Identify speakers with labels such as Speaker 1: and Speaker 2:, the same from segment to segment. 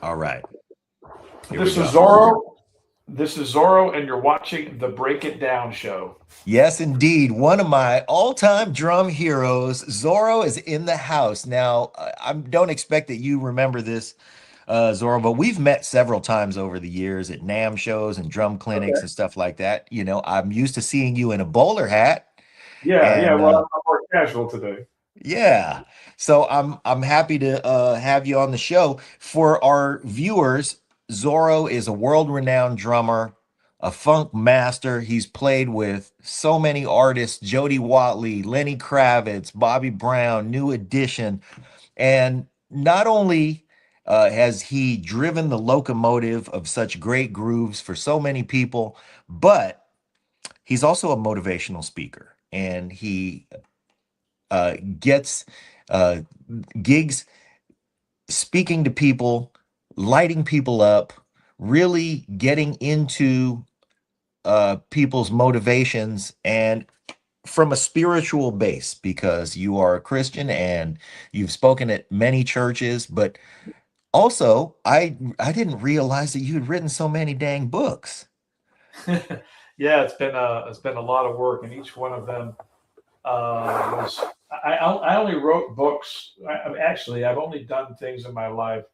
Speaker 1: All right, here we
Speaker 2: This is
Speaker 1: go.
Speaker 2: Zoro. This is Zoro, and you're watching the Break It Down show.
Speaker 1: Yes, indeed. One of my all-time drum heroes, Zorro, is in the house. Now, I don't expect that you remember this, Zorro, but we've met several times over the years at NAM shows and drum clinics
Speaker 2: Okay.
Speaker 1: and stuff like that. You know, I'm used to seeing you in a bowler hat,
Speaker 2: Yeah, yeah.
Speaker 1: and
Speaker 2: Well, I'm more casual today.
Speaker 1: yeah. So I'm happy to have you on the show. For our viewers, Zorro is a world-renowned drummer, a funk master. He's played with so many artists: Jody Watley, Lenny Kravitz, Bobby Brown, New Edition, and not only has he driven the locomotive of such great grooves for so many people, but he's also a motivational speaker, and he gets uh, gigs speaking to people, lighting people up, really getting into people's motivations and from a spiritual base because you are a Christian and you've spoken at many churches, but also I didn't realize that you had written so many dang books.
Speaker 2: Yeah, it's been a lot of work, and each one of them was. I only wrote books. Actually, I've only done things in my life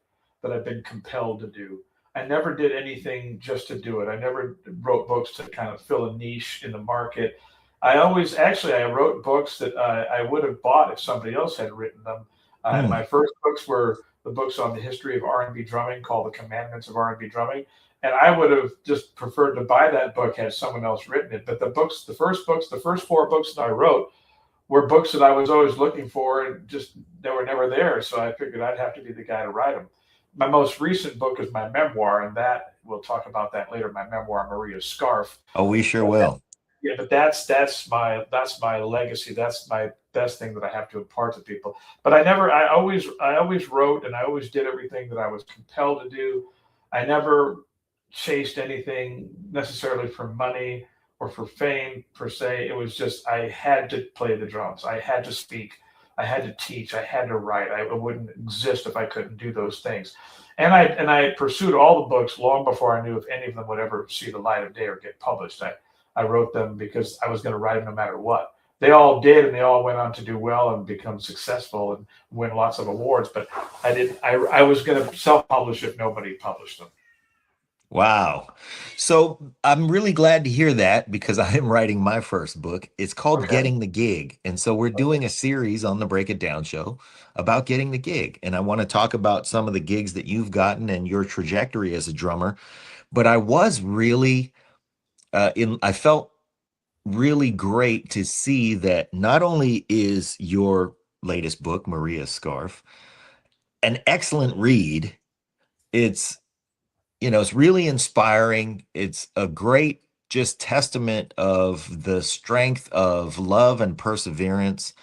Speaker 2: that I've been compelled to do. I never did anything just to do it. I never wrote books to kind of fill a niche in the market. I wrote books that I would have bought if somebody else had written them.
Speaker 1: Hmm.
Speaker 2: My first books were the books on the history of R&B drumming called The Commandments of R&B Drumming. And I would have just preferred to buy that book had someone else written it. But the first four books that I wrote were books that I was always looking for and just they were never there. So I figured I'd have to be the guy to write them. My most recent book is my memoir, and that we'll talk about that later. My memoir, Maria's Scarf.
Speaker 1: Oh, we sure
Speaker 2: But
Speaker 1: will.
Speaker 2: yeah, but that's my legacy. That's my best thing that I have to impart to people. But I always wrote and I always did everything that I was compelled to do. I never chased anything necessarily for money or for fame per se. It was just I had to play the drums. I had to speak. I had to teach. I had to write. I wouldn't exist if I couldn't do those things. And I pursued all the books long before I knew if any of them would ever see the light of day or get published. I wrote them because I was going to write them no matter what. They all did, and they all went on to do well and become successful and win lots of awards. But I didn't. I was going to self-publish if nobody published them.
Speaker 1: Wow. So I'm really glad to hear that because I am writing my first book. It's called
Speaker 2: Okay.
Speaker 1: Getting the Gig. And so we're
Speaker 2: Okay.
Speaker 1: doing a series on the Break It Down show about getting the gig. And I want to talk about some of the gigs that you've gotten and your trajectory as a drummer. But I was really I felt really great to see that not only is your latest book, Maria's Scarf, an excellent read, it's it's really inspiring. It's a great just testament of the strength of love and perseverance.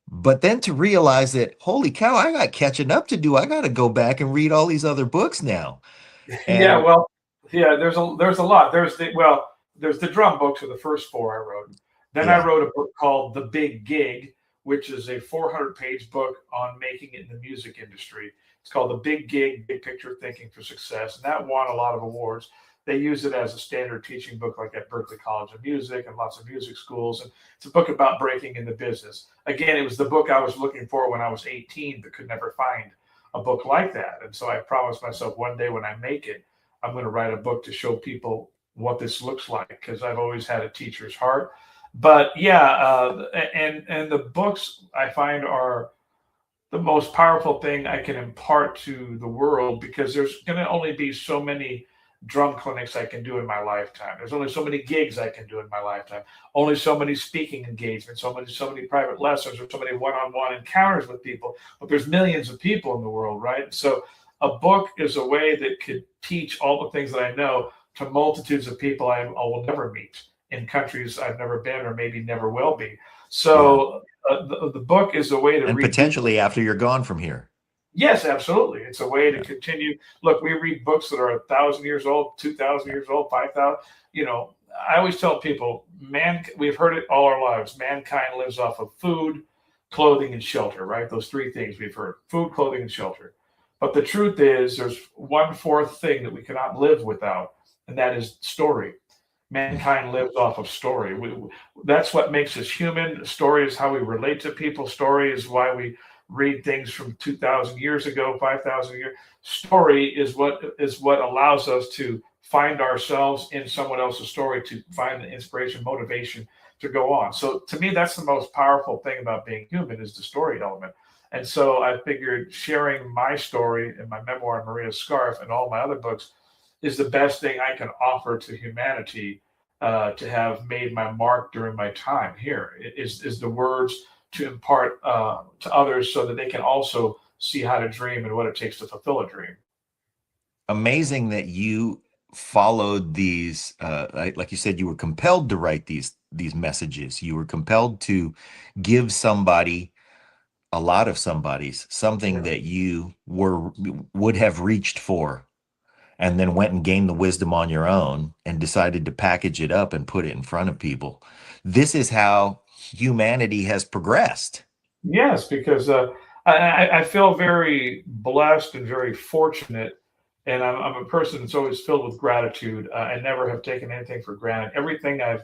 Speaker 1: But then to realize that, holy cow, I got catching up to do. I got to go back and read all these other books now.
Speaker 2: Yeah,
Speaker 1: And
Speaker 2: well, yeah. There's a lot. There's the drum books are the first four I wrote. Then I
Speaker 1: yeah,
Speaker 2: wrote a book called The Big Gig, which is a 400-page book on making it in the music industry. It's called The Big Gig: Big Picture Thinking for Success, and that won a lot of awards. They use it as a standard teaching book, like at Berklee College of Music and lots of music schools. And it's a book about breaking into business. Again, it was the book I was looking for when I was 18, but could never find a book like that. And so I promised myself one day when I make it, I'm going to write a book to show people what this looks like because I've always had a teacher's heart. But yeah, and the books I find are the most powerful thing I can impart to the world because there's going to only be so many drum clinics I can do in my lifetime. There's only so many gigs I can do in my lifetime. Only so many speaking engagements, so many private lessons, or so many one-on-one encounters with people. But there's millions of people in the world, right? So a book is a way that could teach all the things that I know to multitudes of people I will never meet in countries I've never been or maybe never will be.
Speaker 1: yeah.
Speaker 2: So the book is a way to
Speaker 1: And
Speaker 2: reduplicate.
Speaker 1: potentially after you're gone from here.
Speaker 2: Yes, absolutely. It's a way to
Speaker 1: Yeah.
Speaker 2: continue. Look, we read books that are 1,000 years old, 2,000 years old, 5,000. You know, I always tell people, man, we've heard it all our lives. Mankind lives off of food, clothing, and shelter. Right? Those three things we've heard: food, clothing, and shelter. But the truth is, there's one fourth thing that we cannot live without, and that is story. Mankind lives off of story. That's what makes us human. Story is how we relate to people. Story is why we read things from 2,000 years ago, 5,000 years. Story is what allows us to find ourselves in someone else's story, to find the inspiration, motivation to go on. So to me, that's the most powerful thing about being human, is the story element. And so I figured sharing my story in my memoir, Maria's Scarf, and all my other books is the best thing I can offer to humanity, to have made my mark during my time here. Is the words to impart to others, so that they can also see how to dream and what it takes to fulfill a dream.
Speaker 1: Amazing that you followed these, like you said, you were compelled to write these messages. You were compelled to give somebody, a lot of somebody's, something
Speaker 2: Yeah.
Speaker 1: that you would have reached for, and then went and gained the wisdom on your own and decided to package it up and put it in front of people. This is how humanity has progressed.
Speaker 2: Yes, because I feel very blessed and very fortunate, and I'm a person that's always filled with gratitude. I never have taken anything for granted. Everything I've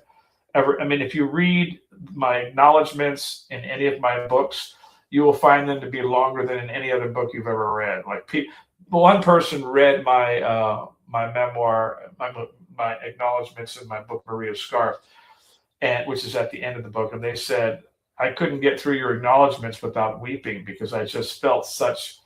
Speaker 2: ever, I mean, if you read my acknowledgments in any of my books, you will find them to be longer than in any other book you've ever read. Like one person read my memoir, my acknowledgments in my book Maria's Scarf, and which is at the end of the book, and they said, I couldn't get through your acknowledgments without weeping, because I just felt such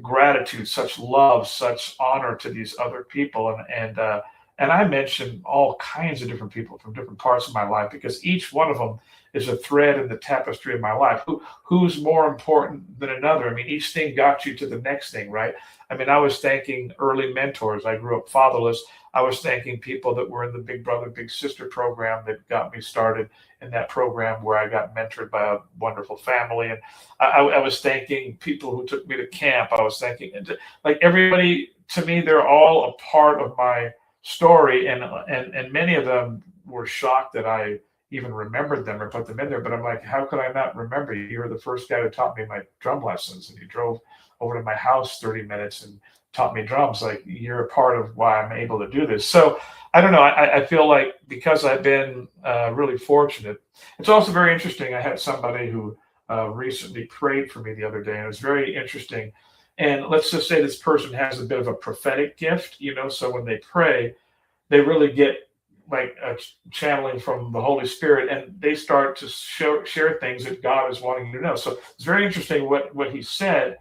Speaker 2: gratitude, such love, such honor to these other people, and I mentioned all kinds of different people from different parts of my life, because each one of them is a thread in the tapestry of my life. Who's more important than another? I mean, each thing got you to the next thing, right? I mean, I was thanking early mentors. I grew up fatherless. I was thanking people that were in the Big Brother, Big Sister program that got me started in that program, where I got mentored by a wonderful family. And I was thanking people who took me to camp. I was thanking, like, everybody. To me, they're all a part of my story, and many of them were shocked that I even remembered them or put them in there. But I'm like, how could I not remember you? You were the first guy who taught me my drum lessons, and you drove over to my house 30 minutes and taught me drums. Like, you're a part of why I'm able to do this. So I don't know. I feel like, because I've been really fortunate. It's also very interesting. I had somebody who recently prayed for me the other day, and it was very interesting. And let's just say this person has a bit of a prophetic gift, so when they pray, they really get like a channeling from the Holy Spirit, and they start to share things that God is wanting you to know. So it's very interesting what he said.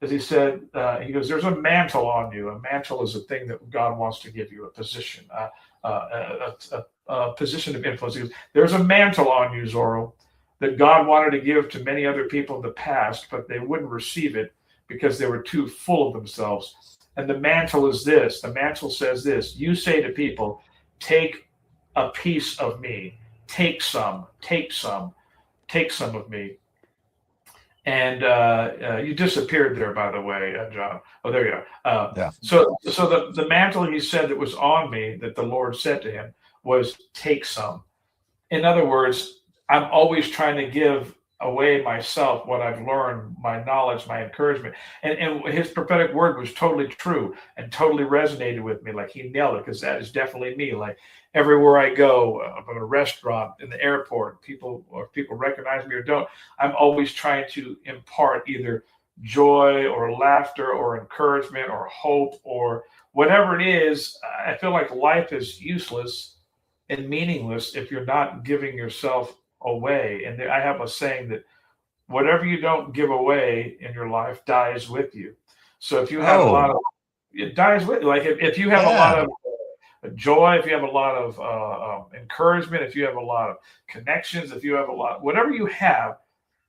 Speaker 2: As he said, he goes, there's a mantle on you. A mantle is a thing that God wants to give you, a position, a position of influence. He goes, there's a mantle on you, Zoro, that God wanted to give to many other people in the past, but they wouldn't receive it because they were too full of themselves. And the mantle is this. The mantle says this. You say to people, take a piece of me. Take some of me. And you disappeared there, by the way, John. Oh, there you are.
Speaker 1: Yeah.
Speaker 2: So the mantle, he said, that was on me, that the Lord said to him, was take some. In other words, I'm always trying to give away myself, what I've learned, my knowledge, my encouragement. And his prophetic word was totally true and totally resonated with me. Like, he nailed it, because that is definitely me. Like, everywhere I go, I'm in a restaurant, in the airport, people recognize me or don't, I'm always trying to impart either joy or laughter or encouragement or hope or whatever it is. I feel like life is useless and meaningless if you're not giving yourself away. And I have a saying that whatever you don't give away in your life dies with you. So if you have a lot of, it dies with you. Like, if you have a lot of joy, if you have a lot of encouragement, if you have a lot of connections, if you have a lot, whatever you have,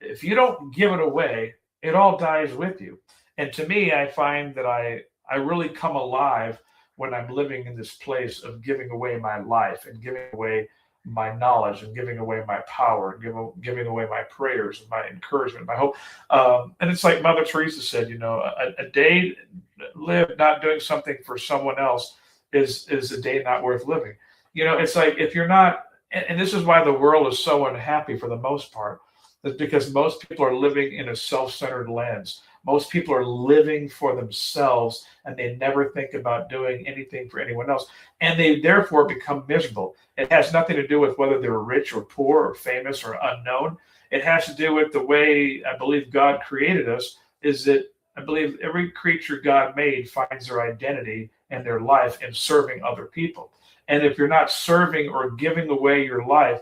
Speaker 2: if you don't give it away, it all dies with you. And to me, I find that I really come alive when I'm living in this place of giving away my life and giving away my knowledge and giving away my power and giving away my prayers and my encouragement, my hope. And it's like Mother Teresa said, a day lived not doing something for someone else is a day not worth living. It's like, if you're not, and this is why the world is so unhappy for the most part, is because most people are living in a self-centered lens. Most people are living for themselves and they never think about doing anything for anyone else. And they therefore become miserable. It has nothing to do with whether they're rich or poor or famous or unknown. It has to do with the way I believe God created us, is that I believe every creature God made finds their identity and their life in serving other people. And if you're not serving or giving away your life,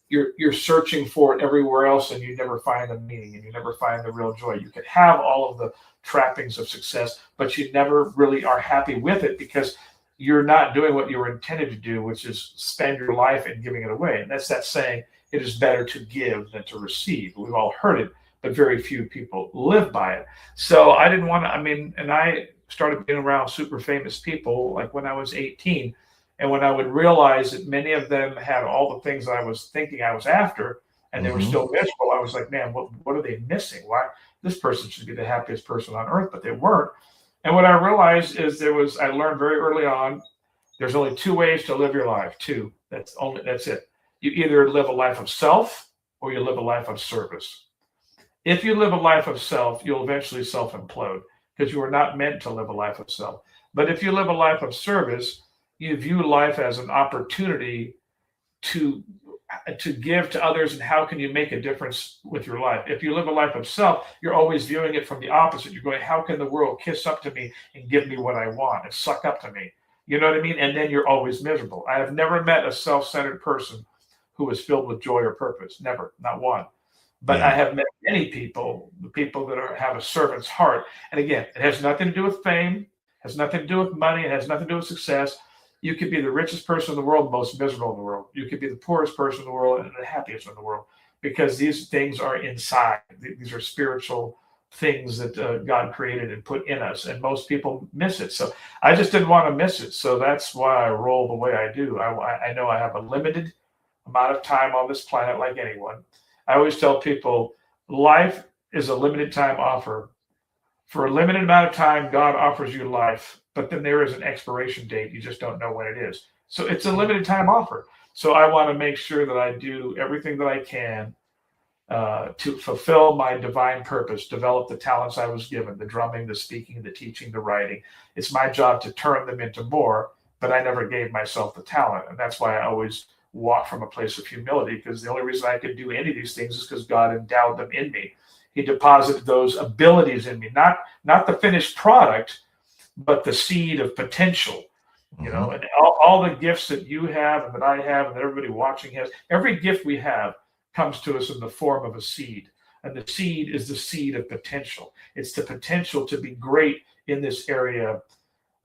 Speaker 2: you're searching for it everywhere else, and you never find the meaning and you never find the real joy. You can have all of the trappings of success, but you never really are happy with it because you're not doing what you were intended to do, which is spend your life and giving it away. And that's that saying, it is better to give than to receive. We've all heard it, but very few people live by it. So I didn't want to, I mean, and I started being around super famous people like when I was 18. And when I would realize that many of them had all the things that I was thinking I was after, and they were
Speaker 1: Mm-hmm.
Speaker 2: still miserable, I was like, man, what are they missing? Why this person should be the happiest person on earth, but they weren't. And what I realized is I learned very early on, there's only two ways to live your life. Two. That's it. You either live a life of self or you live a life of service. If you live a life of self, you'll eventually self implode because you are not meant to live a life of self. But if you live a life of service, you view life as an opportunity to to give to others, and how can you make a difference with your life. If you live a life of self, you're always viewing it from the opposite. You're going, how can the world kiss up to me and give me what I want and suck up to me? You know what I mean? And then you're always miserable. I have never met a self-centered person who was filled with joy or purpose. Never, not one. But I
Speaker 1: Yeah.
Speaker 2: have met many people, the people that have a servant's heart. And again, it has nothing to do with fame, has nothing to do with money, it has nothing to do with success. You could be the richest person in the world, most miserable in the world. You could be the poorest person in the world and the happiest in the world, because these things are inside. These are spiritual things that God created and put in us, and most people miss it. So I just didn't want to miss it. So that's why I roll the way I do. I know I have a limited amount of time on this planet, like anyone. I always tell people life is a limited time offer. For a limited amount of time, God offers you life, but then there is an expiration date. You just don't know when it is. So it's a limited time offer. So I want to make sure that I do everything that I can to fulfill my divine purpose, develop the talents I was given, the drumming, the speaking, the teaching, the writing. It's my job to turn them into more, but I never gave myself the talent. And that's why I always walk from a place of humility, because the only reason I could do any of these things is because God endowed them in me. He deposited those abilities in me, not the finished product, but the seed of potential. You
Speaker 1: Mm-hmm.
Speaker 2: know, and all the gifts that you have and that I have and that everybody watching has, every gift we have comes to us in the form of a seed. And the seed is the seed of potential. It's the potential to be great in this area.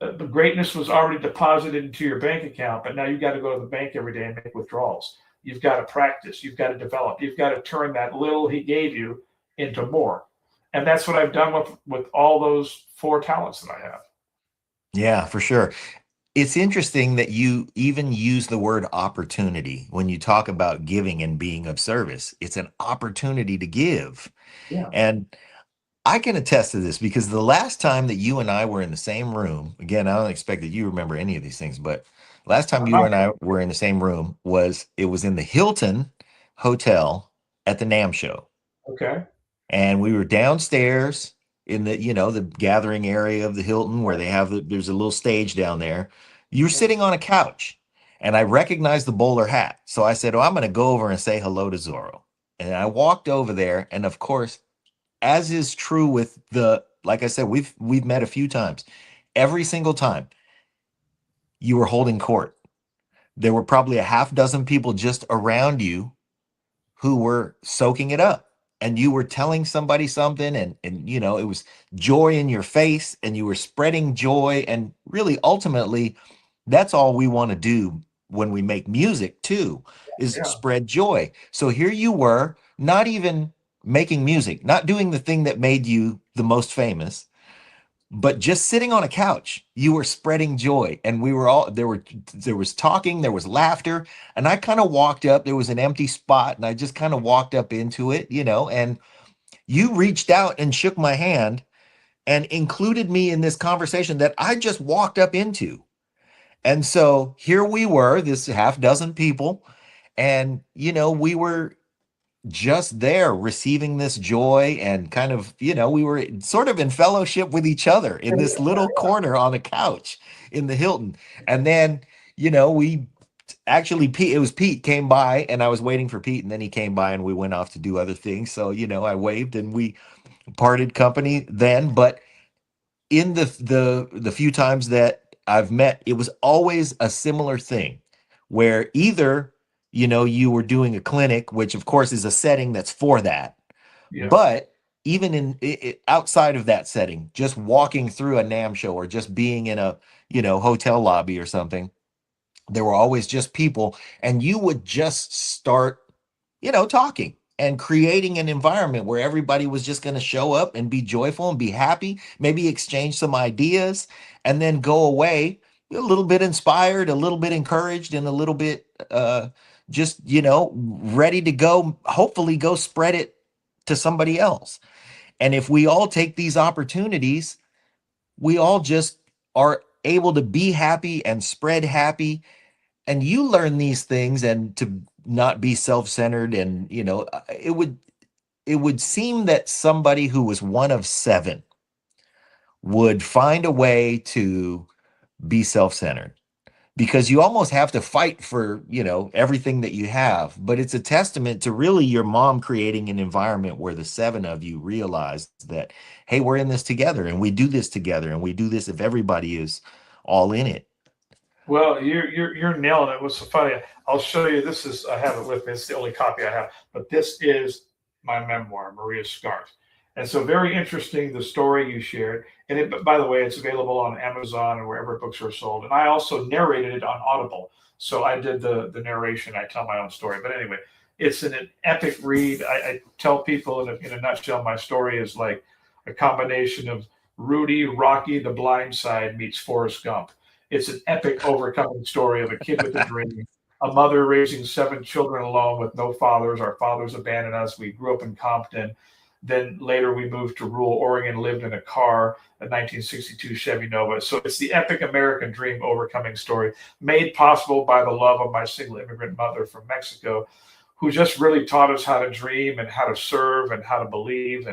Speaker 2: The greatness was already deposited into your bank account, but now you've got to go to the bank every day and make withdrawals. You've got to practice. You've got to develop. You've got to turn that little he gave you into more. And that's what I've done with all those four talents that I have.
Speaker 1: Yeah, for sure. It's interesting that you even use the word opportunity when you talk about giving and being of service. It's an opportunity to give.
Speaker 2: Yeah.
Speaker 1: And I can attest to this because the last time that you and I were in the same room, again, I don't expect that you remember any of these things, but last time you and I were in the same room was in the Hilton Hotel at the NAM show.
Speaker 2: Okay.
Speaker 1: And we were downstairs in the, the gathering area of the Hilton where there's a little stage down there. You're sitting on a couch, and I recognized the bowler hat. So I said, "Oh, I'm going to go over and say hello to Zoro." And I walked over there, and of course, as is true with like I said, we've met a few times. Every single time you were holding court, there were probably a half dozen people just around you who were soaking it up, and you were telling somebody something, and it was joy in your face, and you were spreading joy. And really, ultimately, that's all we want to do when we make music too, is
Speaker 2: Yeah.
Speaker 1: spread joy. So here you were, not even making music, not doing the thing that made you the most famous, but just sitting on a couch. You were spreading joy, and we were all there was talking, there was laughter. And I kind of walked up, there was an empty spot, and I just kind of walked up into it, and you reached out and shook my hand and included me in this conversation that I just walked up into. And so here we were, this half dozen people, and we were just there receiving this joy and kind of, we were sort of in fellowship with each other in this little corner on a couch in the Hilton. And then, we actually, it was Pete came by, and I was waiting for Pete, and then he came by and we went off to do other things. So, I waved and we parted company then. But in the few times that I've met, it was always a similar thing where either, you were doing a clinic, which of course is a setting that's for that.
Speaker 2: Yeah.
Speaker 1: But even outside of that setting, just walking through a NAMM show or just being in a, hotel lobby or something, there were always just people, and you would just start, talking and creating an environment where everybody was just going to show up and be joyful and be happy, maybe exchange some ideas, and then go away a little bit inspired, a little bit encouraged, and a little bit just, ready to go, hopefully go spread it to somebody else. And if we all take these opportunities, we all just are able to be happy and spread happy. And you learn these things, and to not be self-centered. And it would seem that somebody who was one of seven would find a way to be self-centered, because you almost have to fight for, everything that you have. But it's a testament to really your mom creating an environment where the seven of you realized that, hey, we're in this together, and we do this together, and we do this if everybody is all in it.
Speaker 2: Well, you're nailing it. What's so funny? I'll show you. I have it with me. It's the only copy I have, but this is my memoir, Maria's Scars. And so, very interesting the story you shared. And by the way, it's available on Amazon and wherever books are sold. And I also narrated it on Audible, so I did the narration. I tell my own story. But anyway, it's an epic read. I tell people in a nutshell, my story is like a combination of Rudy, Rocky, The Blind Side meets Forrest Gump. It's an epic overcoming story of a kid with a dream, a mother raising seven children alone with no fathers. Our fathers abandoned us. We grew up in Compton. Then later we moved to rural Oregon, lived in a car, a 1962 Chevy Nova. So it's the epic American dream overcoming story, made possible by the love of my single immigrant mother from Mexico, who just really taught us how to dream and how to serve and how to believe.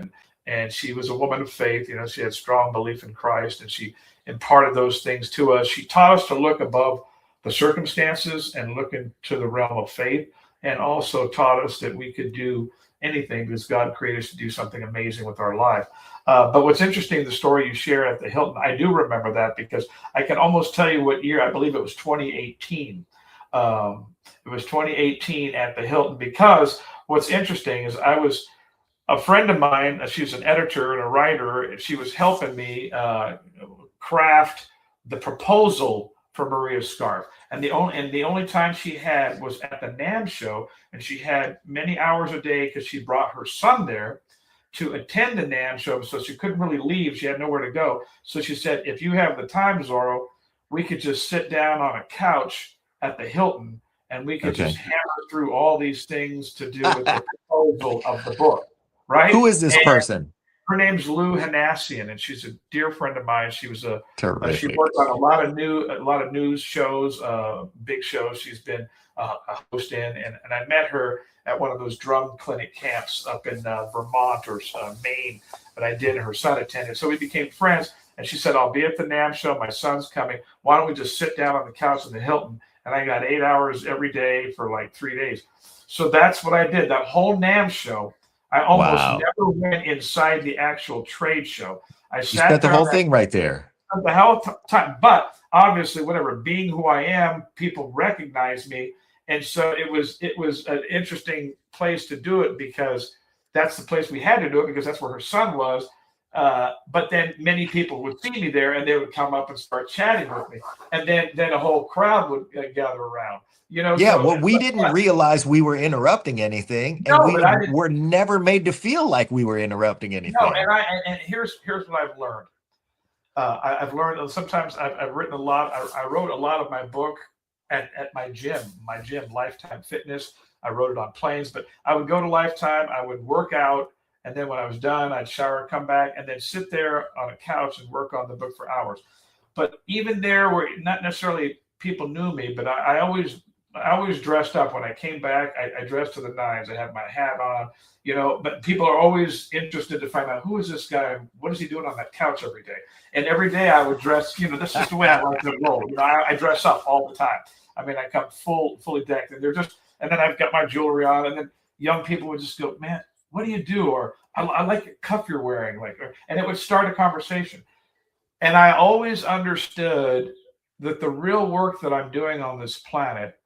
Speaker 2: And she was a woman of faith. She had strong belief in Christ, and she imparted those things to us. She taught us to look above the circumstances and look into the realm of faith, and also taught us that we could do anything because God created us to do something amazing with our life. But what's interesting, the story you share at the Hilton, I do remember that because I can almost tell you what year. I believe it was 2018. It was 2018 at the Hilton, because what's interesting is a friend of mine, she's an editor and a writer, and she was helping me craft the proposal for Maria's Scarf. And the only time she had was at the NAMM show, and she had many hours a day because she brought her son there to attend the NAMM show, so she couldn't really leave. She had nowhere to go. So she said, if you have the time, Zoro, we could just sit down on a couch at the Hilton, and we could just hammer through all these things to do with the proposal of the book. Right?
Speaker 1: Who is this person?
Speaker 2: Her name's Lou Hanassian, and she's a dear friend of mine. She was she
Speaker 1: Terrific.
Speaker 2: worked on a lot of news shows, big shows. She's been a host in, and I met her at one of those drum clinic camps up in Vermont or Maine that I did, and her son attended. So we became friends. And she said, "I'll be at the NAMM show. My son's coming. Why don't we just sit down on the couch in the Hilton?" And I got 8 hours every day for like 3 days. So that's what I did. That whole NAMM show. I almost never went inside the actual trade show. I
Speaker 1: spent the whole thing right there.
Speaker 2: The whole time, but obviously, whatever, being who I am, people recognize me, and so it was an interesting place to do it because that's the place we had to do it because that's where her son was. But then many people would see me there, and they would come up and start chatting with me, and then a whole crowd would gather around.
Speaker 1: We didn't realize we were interrupting anything, and we were never made to feel like we were interrupting anything.
Speaker 2: No, and here's what I've learned. I've learned sometimes I've written a lot. I wrote a lot of my book at my gym, Lifetime Fitness. I wrote it on planes, but I would go to Lifetime, I would work out, and then when I was done, I'd shower, come back, and then sit there on a couch and work on the book for hours. But even there, where not necessarily people knew me, but I always I always dressed up. When I came back, I dressed to the nines. I had my hat on, but people are always interested to find out, who is this guy? What is he doing on that couch every day? And every day I would dress, this is the way I like to roll. I dress up all the time. I mean, I come fully decked, and and then I've got my jewelry on, and then young people would just go, man, what do you do? Or I like the cuff you're wearing, and it would start a conversation. And I always understood that the real work that I'm doing on this planet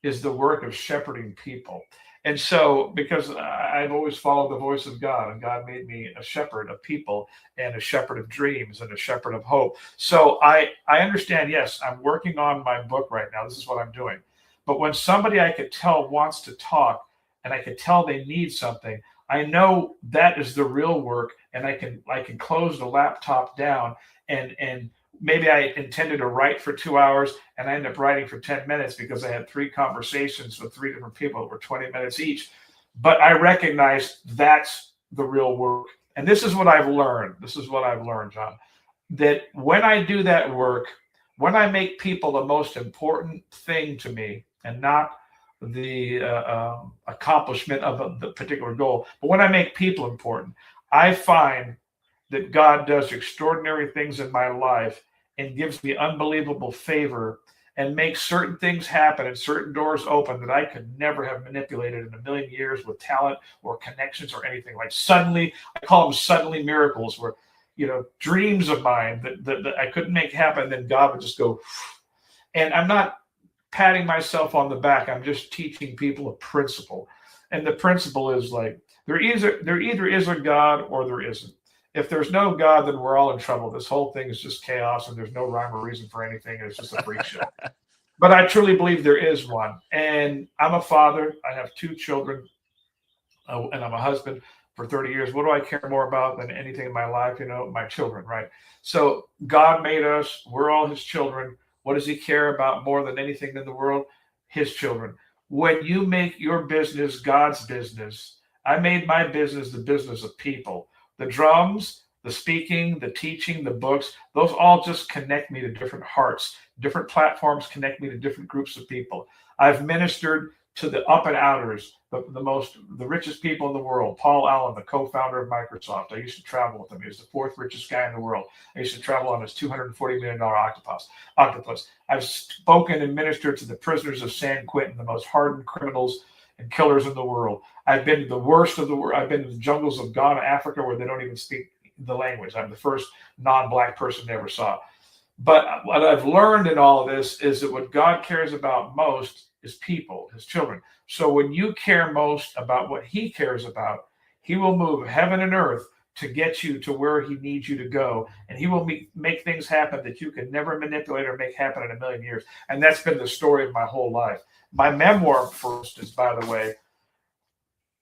Speaker 2: is the work of shepherding people. And so, because I've always followed the voice of God, and God made me a shepherd of people and a shepherd of dreams and a shepherd of hope. So I understand, yes, I'm working on my book right now. This is what I'm doing. But when somebody I could tell wants to talk, and I could tell they need something, I know that is the real work, and I can close the laptop down, and maybe I intended to write for 2 hours, and I ended up writing for 10 minutes because I had 3 conversations with 3 different people that were 20 minutes each. But I recognize that's the real work. And this is what I've learned. This is what I've learned, Jon, that when I do that work, when I make people the most important thing to me, and not the accomplishment of the particular goal, but when I make people important, I find that God does extraordinary things in my life and gives me unbelievable favor and makes certain things happen and certain doors open that I could never have manipulated in a million years with talent or connections or anything. Like suddenly, I call them suddenly miracles, where, dreams of mine that I couldn't make happen, then God would just go. And I'm not patting myself on the back. I'm just teaching people a principle. And the principle is like, there either is a God or there isn't. If there's no God, then we're all in trouble. This whole thing is just chaos, and there's no rhyme or reason for anything. It's just a freak show. But I truly believe there is one. And I'm a father. I have 2 children, and I'm a husband for 30 years. What do I care more about than anything in my life? My children, right? So God made us. We're all his children. What does he care about more than anything in the world? His children. When you make your business God's business, I made my business the business of people. The drums, the speaking, the teaching, the books, those all just connect me to different hearts. Different platforms connect me to different groups of people. I've ministered to the up and outers, the richest people in the world. Paul Allen, the co-founder of Microsoft. I used to travel with him. He was the 4th richest guy in the world. I used to travel on his $240 million octopus. I've spoken and ministered to the prisoners of San Quentin, the most hardened criminals and killers in the world. I've been to the worst of the world. I've been to the jungles of Ghana, Africa, where they don't even speak the language. I'm the first non-Black person they ever saw. But what I've learned in all of this is that what God cares about most is people, his children. So when you care most about what he cares about, he will move heaven and earth to get you to where he needs you to go. And he will make things happen that you can never manipulate or make happen in a million years. And that's been the story of my whole life. My memoir, for instance, by the way,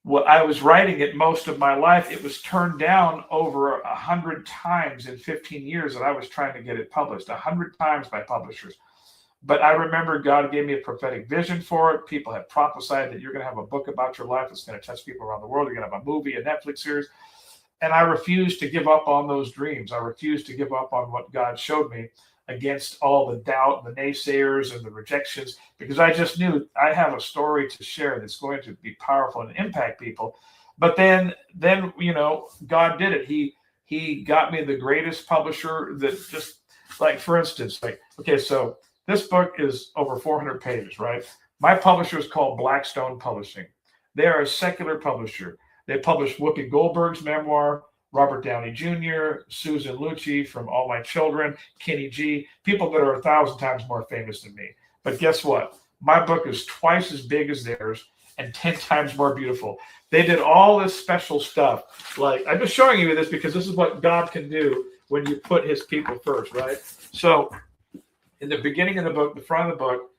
Speaker 2: what I was writing it most of my life, it was turned down over 100 times in 15 years that I was trying to get it published, 100 times by publishers. But I remember God gave me a prophetic vision for it. People have prophesied that you're going to have a book about your life that's going to touch people around the world. You're going to have a movie, a Netflix series. And I refused to give up on those dreams. I refused to give up on what God showed me against all the doubt, the naysayers, and the rejections, because I just knew I have a story to share that's going to be powerful and impact people. But then God did it. He got me the greatest publisher that just, like, for instance, okay, so this book is over 400 pages, right? My publisher is called Blackstone Publishing. They are a secular publisher. They published Whoopi Goldberg's memoir, Robert Downey Jr., Susan Lucci from All My Children, Kenny G, people that are 1,000 times more famous than me. But guess what? My book is twice as big as theirs and 10 times more beautiful. They did all this special stuff. Like, I'm just showing you this because this is what God can do when you put his people first, right? So in the beginning of the book, the front of the book,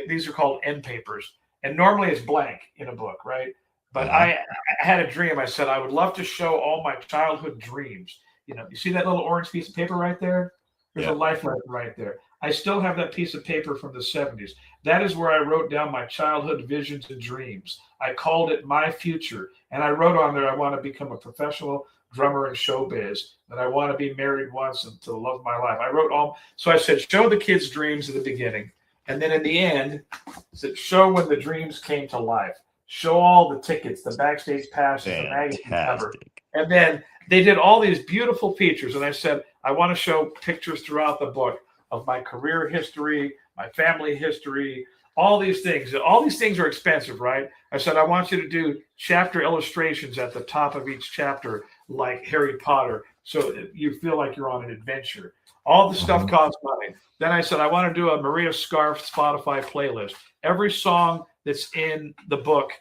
Speaker 2: these are called end papers. And normally it's blank in a book, right? But I had a dream. I said, I would love to show all my childhood dreams. You see that little orange piece of paper right there? There's a life lesson right there. I still have that piece of paper from the 70s. That is where I wrote down my childhood visions and dreams. I called it My Future. And I wrote on there, I want to become a professional drummer in showbiz, that I want to be married once and to the love of my life. I wrote so I said, show the kids' dreams at the beginning. And then in the end, it said, show when the dreams came to life. Show all the tickets, the backstage passes, the magazine cover.
Speaker 1: Fantastic.
Speaker 2: And then they did all these beautiful features. And I said, I want to show pictures throughout the book of my career history, my family history, all these things. All these things are expensive, right? I said, I want you to do chapter illustrations at the top of each chapter, like Harry Potter, so you feel like you're on an adventure. All the stuff costs money. Then I said, I want to do a Maria Scarf Spotify playlist. Every song that's in the book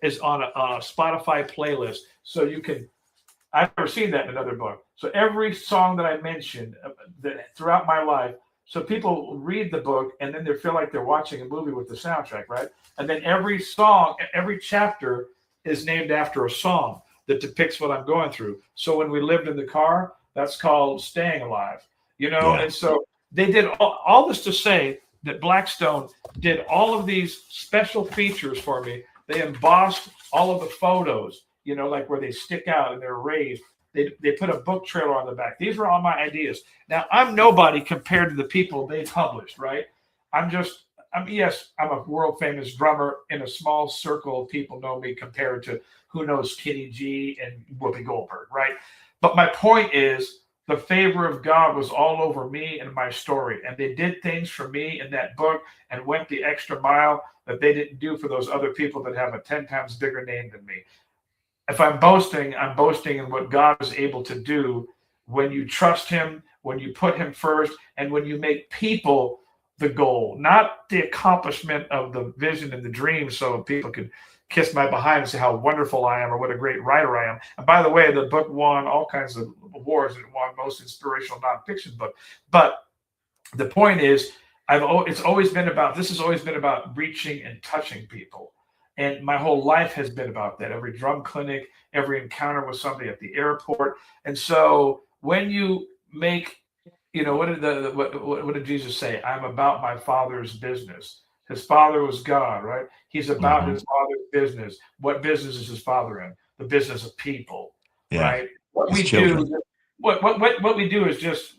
Speaker 2: is on a Spotify playlist. So you can, I've never seen that in another book. So every song that I mentioned that throughout my life, so people read the book and then they feel like they're watching a movie with the soundtrack, right? And then every song, every chapter is named after a song that depicts what I'm going through. So when we lived in the car, that's called Staying Alive, you know?
Speaker 1: Yeah.
Speaker 2: And so they did all this to say that Blackstone did all of these special features for me. They embossed all of the photos, you know, like where they stick out and they're raised. They put a book trailer on the back. These were all my ideas. Now, I'm nobody compared to the people they published, right? Yes, I'm a world famous drummer in a small circle of people know me compared to who knows Kenny G and Whoopi Goldberg, right? But my point is the favor of God was all over me and my story. And they did things for me in that book and went the extra mile that they didn't do for those other people that have a 10 times bigger name than me. If I'm boasting in what God is able to do when you trust him, when you put him first, and when you make people the goal, not the accomplishment of the vision and the dream so people could kiss my behind and say how wonderful I am or what a great writer I am. And by the way, the book won all kinds of awards. It won most inspirational nonfiction book. But the point is, this has always been about reaching and touching people. And my whole life has been about that. Every drum clinic, every encounter with somebody at the airport. And so when you make, you know, what did Jesus say? I'm about my Father's business. His Father was God, right? He's about his Father's business. What business is his Father in? The business of people, right? What we do is just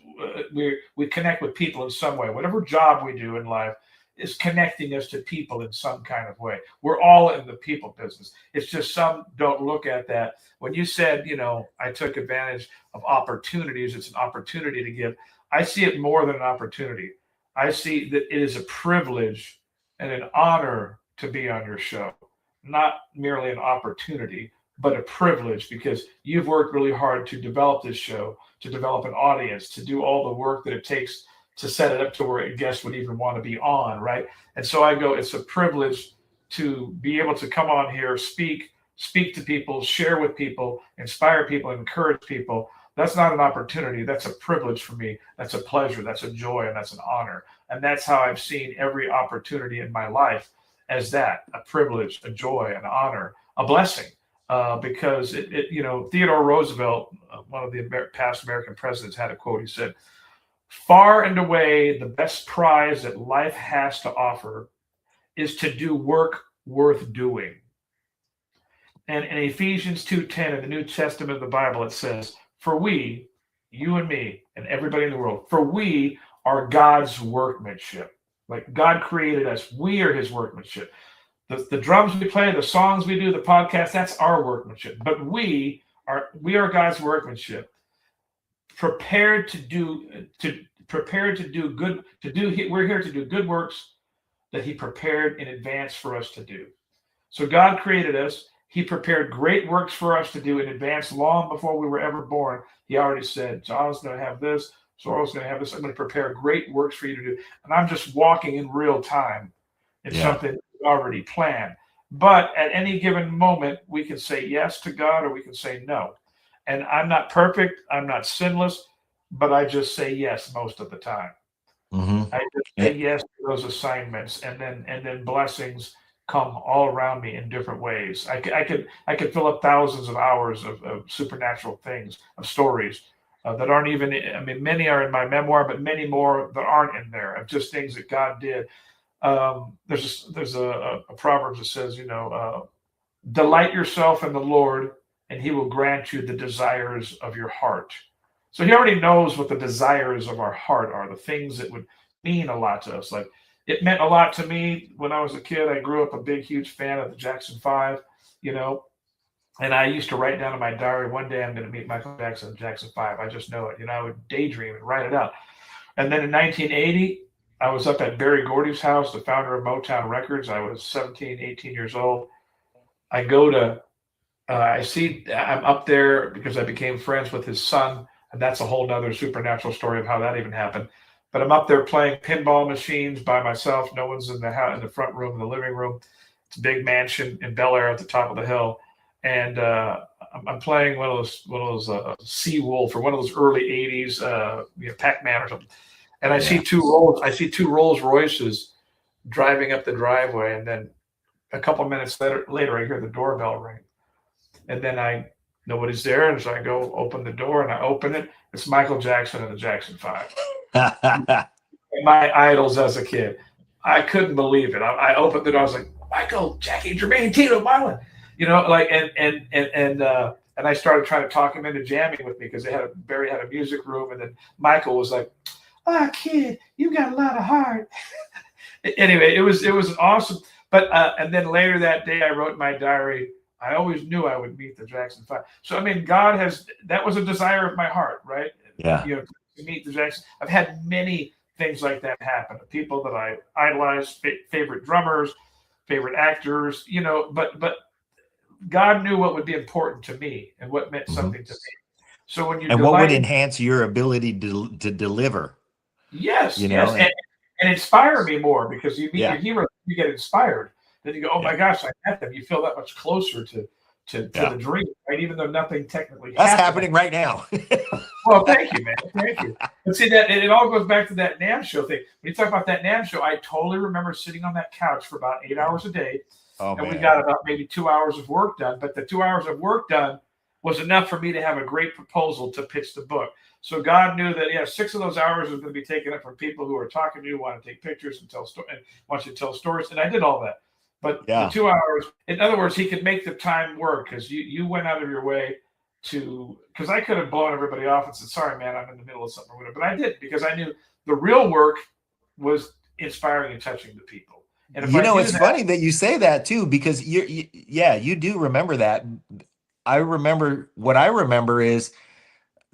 Speaker 2: we connect with people in some way. Whatever job we do in life is connecting us to people in some kind of way. We're all in the people business. It's just some don't look at that. When you said, you know, I took advantage of opportunities, it's an opportunity to give. I see it more than an opportunity. I see that it is a privilege and an honor to be on your show, not merely an opportunity, but a privilege because you've worked really hard to develop this show, to develop an audience, to do all the work that it takes to set it up to where a guest would even want to be on, right? And so I go, it's a privilege to be able to come on here, speak to people, share with people, inspire people, encourage people. That's not an opportunity. That's a privilege for me. That's a pleasure. That's a joy, and that's an honor. And that's how I've seen every opportunity in my life as that, a privilege, a joy, an honor, a blessing. Because you know, Theodore Roosevelt, one of the past American presidents, had a quote. He said, "Far and away, the best prize that life has to offer is to do work worth doing." And in Ephesians 2:10 in the New Testament of the Bible, it says, "For we, you and me, and everybody in the world, for we are God's workmanship." Like God created us. We are his workmanship. The drums we play, the songs we do, the podcast, that's our workmanship. But we are God's workmanship, prepared to do good. We're here to do good works that he prepared in advance for us to do. So God created us. He prepared great works for us to do in advance, long before we were ever born. He already said, John's going to have this, Zoro's going to have this. I'm going to prepare great works for you to do. And I'm just walking in real time in something already planned. But at any given moment, we can say yes to God or we can say no. And I'm not perfect. I'm not sinless, but I just say yes most of the time. I just say yes to those assignments, and then blessings come all around me in different ways. I could fill up thousands of hours of supernatural things, of stories that aren't even. I mean, many are in my memoir, but many more that aren't in there of just things that God did. There's a proverb that says, you know, delight yourself in the Lord, and he will grant you the desires of your heart. So he already knows what the desires of our heart are, the things that would mean a lot to us. Like it meant a lot to me when I was a kid. I grew up a big, huge fan of the Jackson Five, you know, and I used to write down in my diary, one day I'm going to meet Michael Jackson at Jackson Five. I just know it. You know, I would daydream and write it out. And then in 1980, I was up at Berry Gordy's house, the founder of Motown Records. I was 17, 18 years old. I go to, I'm up there because I became friends with his son. And that's a whole nother supernatural story of how that even happened. But I'm up there playing pinball machines by myself. No one's in the house, in the front room, in the living room. It's a big mansion in Bel Air at the top of the hill, and I'm playing one of those Sea Wolf or one of those early '80s, Pac-Man or something. And I see two Rolls Royces driving up the driveway, and then a couple minutes later, I hear the doorbell ring, and then nobody's there, and so I go open the door, and I open it. It's Michael Jackson and the Jackson Five. My idols as a kid. I couldn't believe it. I opened the door. I was like, Michael, Jackie, Jermaine, Tito, Marlon, like and I started trying to talk him into jamming with me because Barry had a music room, and then Michael was like, kid, you got a lot of heart. Anyway, it was awesome. But and then later that day, I wrote in my diary, I always knew I would meet the Jackson Five. So I mean, that was a desire of my heart, right?
Speaker 1: Yeah.
Speaker 2: To meet the Jackson. I've had many things like that happen. People that I idolize, favorite drummers, favorite actors, but God knew what would be important to me and what meant something to me. So when
Speaker 1: what would enhance your ability to deliver?
Speaker 2: Yes, and inspire me more, because you meet your hero, you get inspired. Then you go, oh my gosh, I met them. You feel that much closer to the dream, right? Even though nothing technically
Speaker 1: that's happening right now.
Speaker 2: Well, thank you, man. Thank you. But see, that it all goes back to that NAMM show thing. When you talk about that NAMM show, I totally remember sitting on that couch for about 8 hours a day. And we got about maybe 2 hours of work done. But the 2 hours of work done was enough for me to have a great proposal to pitch the book. So God knew that, 6 of those hours was going to be taken up from people who are talking to you, want to take pictures and want you to tell stories. And I did all that. But the 2 hours, in other words, he could make the time work, because you went out of your way because I could have blown everybody off and said, sorry, man, I'm in the middle of something or whatever. But I did, because I knew the real work was inspiring and touching the people. And
Speaker 1: it's funny that you say that too, because you do remember that. I remember is,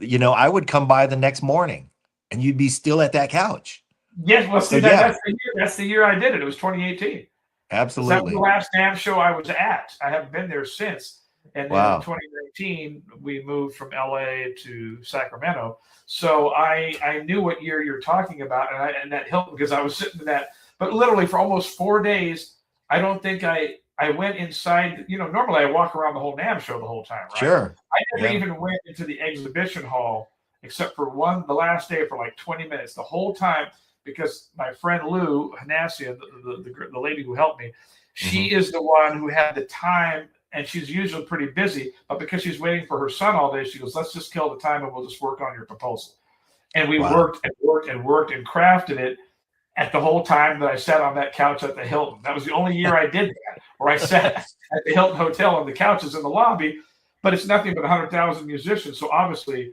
Speaker 1: I would come by the next morning and you'd be still at that couch.
Speaker 2: Yes. Well, see, that's the year I did it. It was 2018.
Speaker 1: Absolutely.
Speaker 2: That was the last NAMM show I was at. I haven't been there since. And then in 2019, we moved from LA to Sacramento. So I knew what year you're talking about, and that helped, because I was sitting in that. But literally for almost 4 days, I don't think I went inside. Normally I walk around the whole NAMM show the whole time, right?
Speaker 1: Sure.
Speaker 2: I never even went into the exhibition hall except for the last day, for like 20 minutes. The whole time, because my friend Lou Hanasia, the lady who helped me, she is the one who had the time. And she's usually pretty busy, but because she's waiting for her son all day, she goes, let's just kill the time and we'll just work on your proposal. And we worked and worked and worked and crafted it at the whole time that I sat on that couch at the Hilton. That was the only year I did that, where I sat at the Hilton Hotel on the couches in the lobby. But it's nothing but 100,000 musicians. So obviously,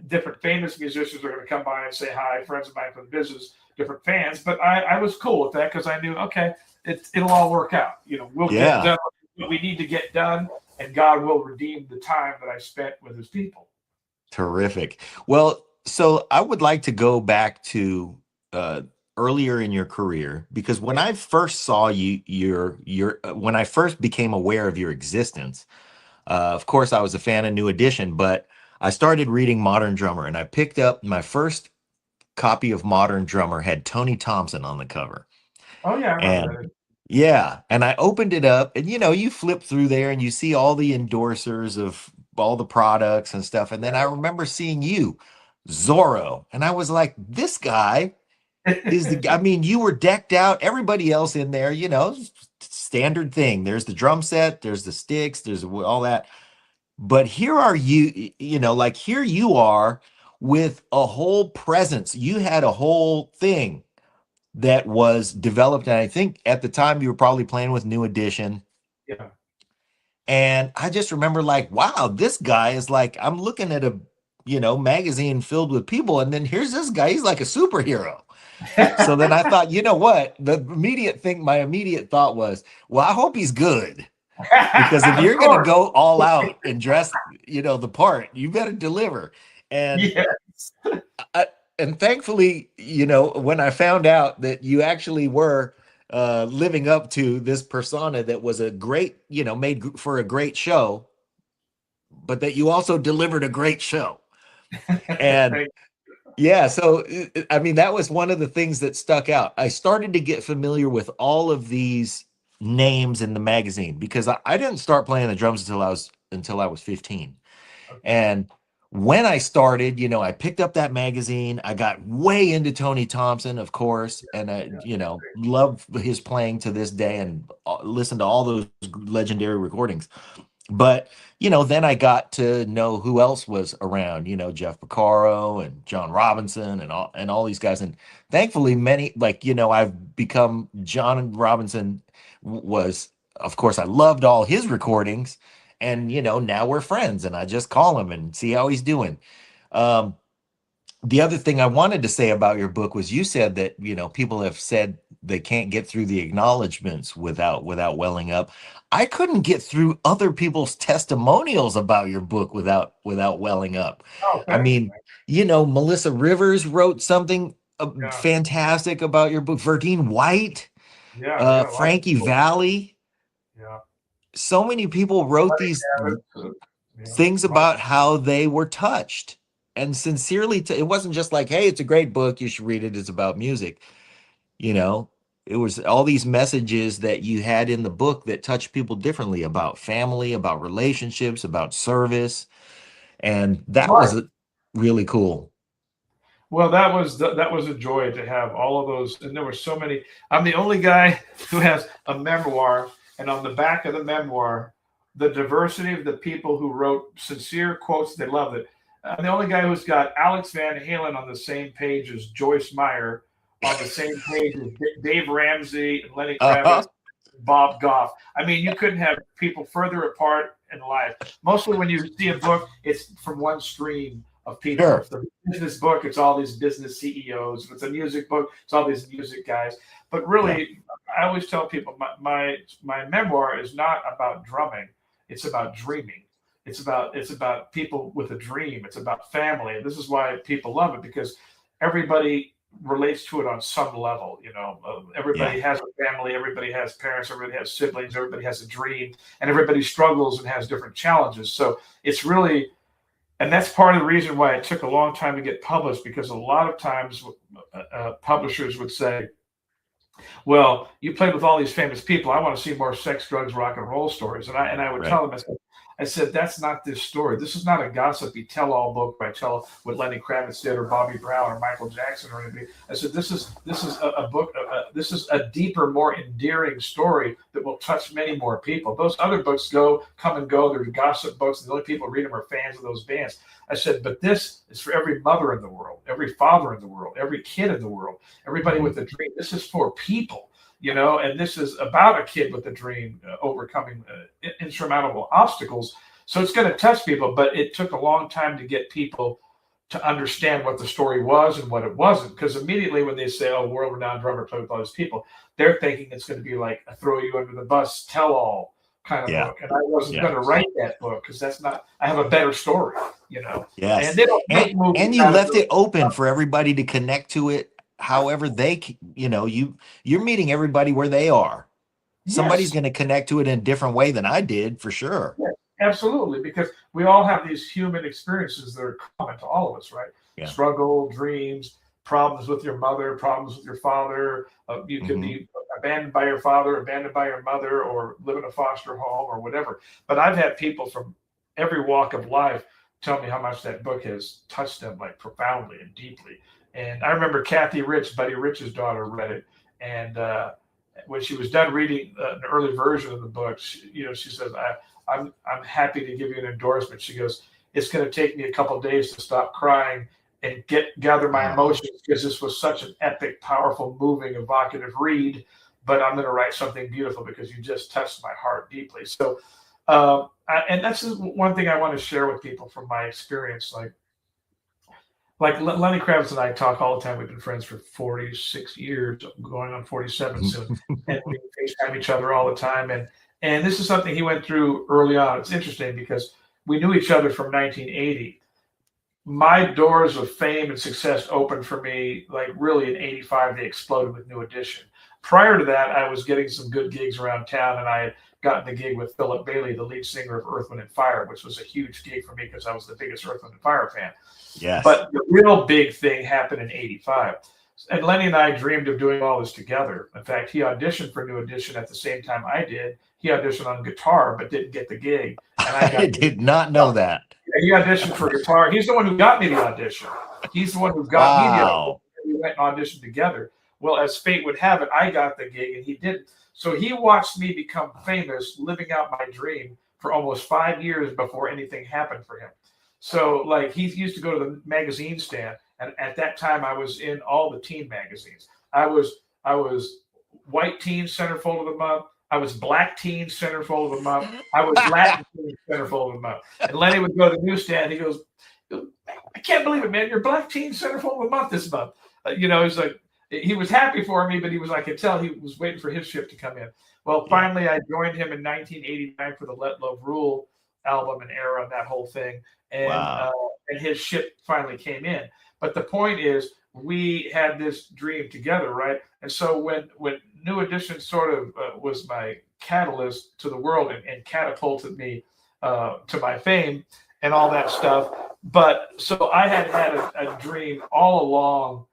Speaker 2: different famous musicians are going to come by and say hi, friends of mine from the business, different fans. But I was cool with that, because I knew, okay, it'll all work out. We'll get done what we need to get done, and God will redeem the time that I spent with his people.
Speaker 1: Terrific. Well, so I would like to go back to earlier in your career, because when I first saw you, when I first became aware of your existence, of course I was a fan of New Edition, but I started reading Modern Drummer, and I picked up my first copy of Modern Drummer, had Tony Thompson on the cover.
Speaker 2: Oh yeah, I remember that.
Speaker 1: Yeah. And I opened it up, and, you flip through there and you see all the endorsers of all the products and stuff. And then I remember seeing you, Zoro. And I was like, this guy is you were decked out. Everybody else in there, standard thing. There's the drum set, there's the sticks, there's all that. But here are you, here you are with a whole presence. You had a whole thing that was developed, and I think at the time you were probably playing with New Edition.
Speaker 2: Yeah.
Speaker 1: And I just remember, like, wow, this guy is like, I'm looking at a magazine filled with people, and then here's this guy, he's like a superhero. So then I thought, you know what? My immediate thought was, well, I hope he's good. Because if
Speaker 2: Of
Speaker 1: you're going to
Speaker 2: course.
Speaker 1: go all out and dress, the part, you better deliver. And
Speaker 2: Yes.
Speaker 1: I, and thankfully, when I found out that you actually were living up to this persona that was a great, made for a great show, but that you also delivered a great show. And
Speaker 2: Thank
Speaker 1: yeah, so I mean, that was one of the things that stuck out. I started to get familiar with all of these names in the magazine because I didn't start playing the drums until I was 15.
Speaker 2: Okay.
Speaker 1: And when I started, I picked up that magazine. I got way into Tony Thompson, of course, and I,
Speaker 2: Yeah.
Speaker 1: love his playing to this day and listen to all those legendary recordings. But, then I got to know who else was around, Jeff Porcaro and John Robinson and all these guys. And thankfully many, like, I've become John Robinson was, of course, I loved all his recordings. And, now we're friends and I just call him and see how he's doing. Um, the other thing I wanted to say about your book was you said that, people have said they can't get through the acknowledgments without welling up. I couldn't get through other people's testimonials about your book without welling up.
Speaker 2: Oh,
Speaker 1: I
Speaker 2: thank you.
Speaker 1: mean, Melissa Rivers wrote something
Speaker 2: Yeah.
Speaker 1: fantastic about your book. Verdine White,
Speaker 2: Yeah. We got a lot of
Speaker 1: Frankie
Speaker 2: people.
Speaker 1: Valli.
Speaker 2: Yeah.
Speaker 1: So many people wrote
Speaker 2: Lenny
Speaker 1: these
Speaker 2: Kravitz. Yeah.
Speaker 1: things
Speaker 2: Mike.
Speaker 1: about how they were touched and sincerely it wasn't just like, hey, it's a great book, you should read it, it's about music. you know it was all these messages that you had in the book that touched people differently, about family, about relationships, about service, and that
Speaker 2: Right.
Speaker 1: was really cool.
Speaker 2: Well, that was a joy to have all of those, and there were so many. I'm the only guy who has a memoir, and on the back of the memoir, the diversity of the people who wrote sincere quotes. They loved it. I'm the only guy who's got Alex Van Halen on the same page as Joyce Meyer, on the same page as Dave Ramsey and Lenny
Speaker 1: Uh-huh.
Speaker 2: Kravitz, Bob Goff. I mean, you couldn't have people further apart in life. Mostly when you see a book, it's from one stream of people.
Speaker 1: Sure.
Speaker 2: If the business book, it's all these business CEOs. If it's a music book, it's all these music guys. But
Speaker 1: Yeah.
Speaker 2: really, I always tell people my memoir is not about drumming. It's about dreaming. It's about people with a dream. It's about family. And this is why people love it, because everybody relates to it on some level.
Speaker 1: Yeah.
Speaker 2: Everybody has a family. Everybody has parents. Everybody has siblings. Everybody has a dream, and everybody struggles and has different challenges. So it's really, and that's part of the reason why it took a long time to get published, because a lot of times publishers would say, well, you played with all these famous people. I want to see more sex, drugs, rock and roll stories. And I would
Speaker 1: Right.
Speaker 2: tell them, I said, that's not this story. This is not a gossipy tell-all book where I tell what Lenny Kravitz did or Bobby Brown or Michael Jackson or anybody. I said, this is a book. This is a deeper, more endearing story that will touch many more people. Those other books come and go. They're gossip books, and the only people who read them are fans of those bands. I said, but this is for every mother in the world, every father in the world, every kid in the world, everybody
Speaker 1: Mhm.
Speaker 2: with a dream. This is for people. And this is about a kid with a dream, overcoming insurmountable obstacles. So it's going to touch people, but it took a long time to get people to understand what the story was and what it wasn't. Because immediately when they say, oh, world renowned drummer played with all these people, they're thinking it's going to be like a throw you under the bus, tell all kind of
Speaker 1: Yeah.
Speaker 2: book. And I wasn't
Speaker 1: Yeah.
Speaker 2: going to write that book, because that's not, I have a better story. And
Speaker 1: Yes.
Speaker 2: they don't
Speaker 1: And
Speaker 2: make movies
Speaker 1: and you
Speaker 2: out of
Speaker 1: left
Speaker 2: those.
Speaker 1: it open for everybody to connect to it however you're meeting everybody where they are. Somebody's
Speaker 2: Yes.
Speaker 1: going to connect to it in a different way than I did, for sure.
Speaker 2: Yes, absolutely, because we all have these human experiences that are common to all of us, right?
Speaker 1: Yeah.
Speaker 2: Struggle, dreams, problems with your mother, problems with your father. You could
Speaker 1: Hmm.
Speaker 2: be abandoned by your father, abandoned by your mother, or live in a foster home or whatever. But I've had people from every walk of life tell me how much that book has touched them, like profoundly and deeply. And I remember Kathy Rich, Buddy Rich's daughter, read it, and when she was done reading an early version of the book, she says, I'm happy to give you an endorsement. She goes, it's going to take me a couple of days to stop crying and gather my
Speaker 1: Oh,
Speaker 2: emotions, because this was such an epic, powerful, moving, evocative read. But I'm going to write something beautiful because you just touched my heart deeply. So, and that's one thing I want to share with people from my experience. Like like Lenny Kravitz and I talk all the time. We've been friends for 46 years, going on 47 soon, and we FaceTime each other all the time. And this is something he went through early on. It's interesting because we knew each other from 1980. My doors of fame and success opened for me like really in '85. They exploded with New Edition. Prior to that, I was getting some good gigs around town, and I had gotten the gig with Philip Bailey, the lead singer of Earth, Wind and Fire, which was a huge gig for me because I was the biggest Earth, Wind and Fire fan.
Speaker 1: Yes.
Speaker 2: But the real big thing happened in '85. And Lenny and I dreamed of doing all this together. In fact, he auditioned for New Edition at the same time I did. He auditioned on guitar, but didn't get the gig. And
Speaker 1: I did not know that.
Speaker 2: He auditioned for guitar. He's the one who got me the audition. He's the one who got me the audition. We went and auditioned together. Well, as fate would have it, I got the gig and he didn't. So he watched me become famous, living out my dream for almost 5 years before anything happened for him. So like he used to go to the magazine stand, and at that time I was in all the teen magazines. I was white teen centerfold of the month. I was black teen centerfold of the month. I was Latin teen centerfold of the month. And Lenny would go to the newsstand. He goes, "I can't believe it, man! You're black teen centerfold of the month this month." He's like, he was happy for me, but he was, I could tell he was waiting for his ship to come in. Well, finally, I joined him in 1989 for the Let Love Rule album and era and that whole thing. And his ship finally came in. But the point is, we had this dream together, right? And so when New Edition sort of was my catalyst to the world and catapulted me to my fame and all that stuff. But so I had a dream all along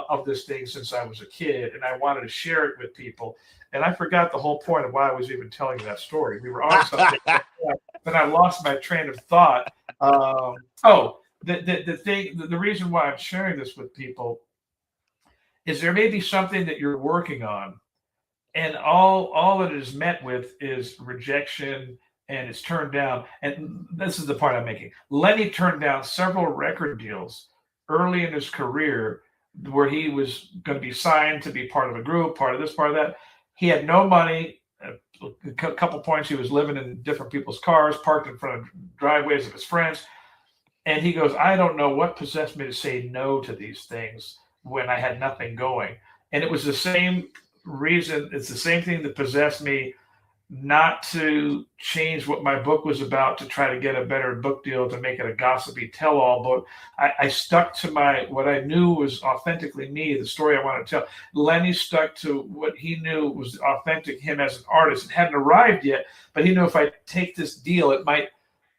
Speaker 2: of this thing since I was a kid, and I wanted to share it with people. And I forgot the whole point of why I was even telling you that story. We were on something, then I lost my train of thought. The reason why I'm sharing this with people is there may be something that you're working on, and all that it is met with is rejection, and it's turned down. And this is the point I'm making. Lenny turned down several record deals early in his career where he was going to be signed to be part of a group, part of this, part of that. He had no money. A couple points, he was living in different people's cars, parked in front of driveways of his friends. And he goes, I don't know what possessed me to say no to these things when I had nothing going. And it was the same reason. It's the same thing that possessed me not to change what my book was about to try to get a better book deal, to make it a gossipy tell-all book. I stuck to what I knew was authentically me, the story I wanted to tell. Lenny stuck to what he knew was authentic him as an artist. It hadn't arrived yet, but he knew if I take this deal,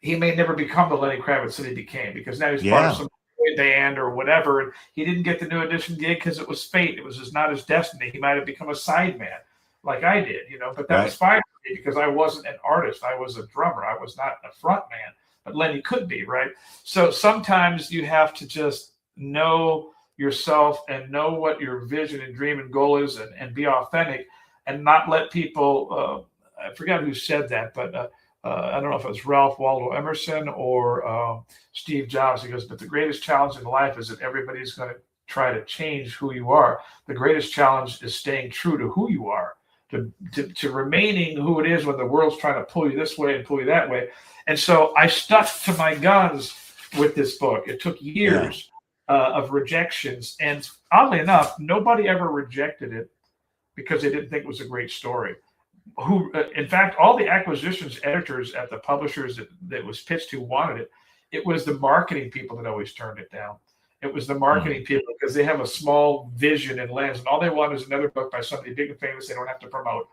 Speaker 2: he may never become the Lenny Kravitz that he became, because now he's part of some band or whatever. And he didn't get the New Edition gig because it was fate. It was just not his destiny. He might have become a sideman like I did, but that was fine for me because I wasn't an artist. I was a drummer. I was not a front man, but Lenny could be, right? So sometimes you have to just know yourself and know what your vision and dream and goal is, and be authentic, and not let people, I forgot who said that, but I don't know if it was Ralph Waldo Emerson or Steve Jobs. He goes, but the greatest challenge in life is that everybody's going to try to change who you are. The greatest challenge is staying true to who you are, to remaining who it is when the world's trying to pull you this way and pull you that way. And so I stuck to my guns with this book. It took years of rejections. And oddly enough, nobody ever rejected it because they didn't think it was a great story. In fact, all the acquisitions editors at the publishers that was pitched to wanted it. It was the marketing people that always turned it down. It was the marketing people, because they have a small vision and lens, and all they want is another book by somebody big and famous they don't have to promote.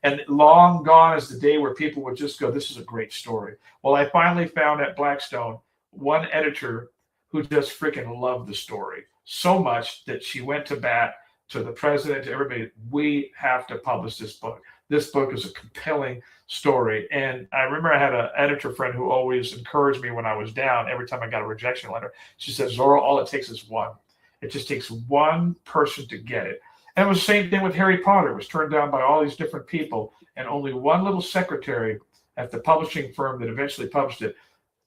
Speaker 2: And long gone is the day where people would just go, this is a great story. Well, I finally found at Blackstone one editor who just freaking loved the story so much that she went to bat to the president, to everybody. We have to publish this book. This book is a compelling story. And I remember I had an editor friend who always encouraged me when I was down. Every time I got a rejection letter, she said, Zoro, all it takes is one. It just takes one person to get it. And it was the same thing with Harry Potter. It was turned down by all these different people. And only one little secretary at the publishing firm that eventually published it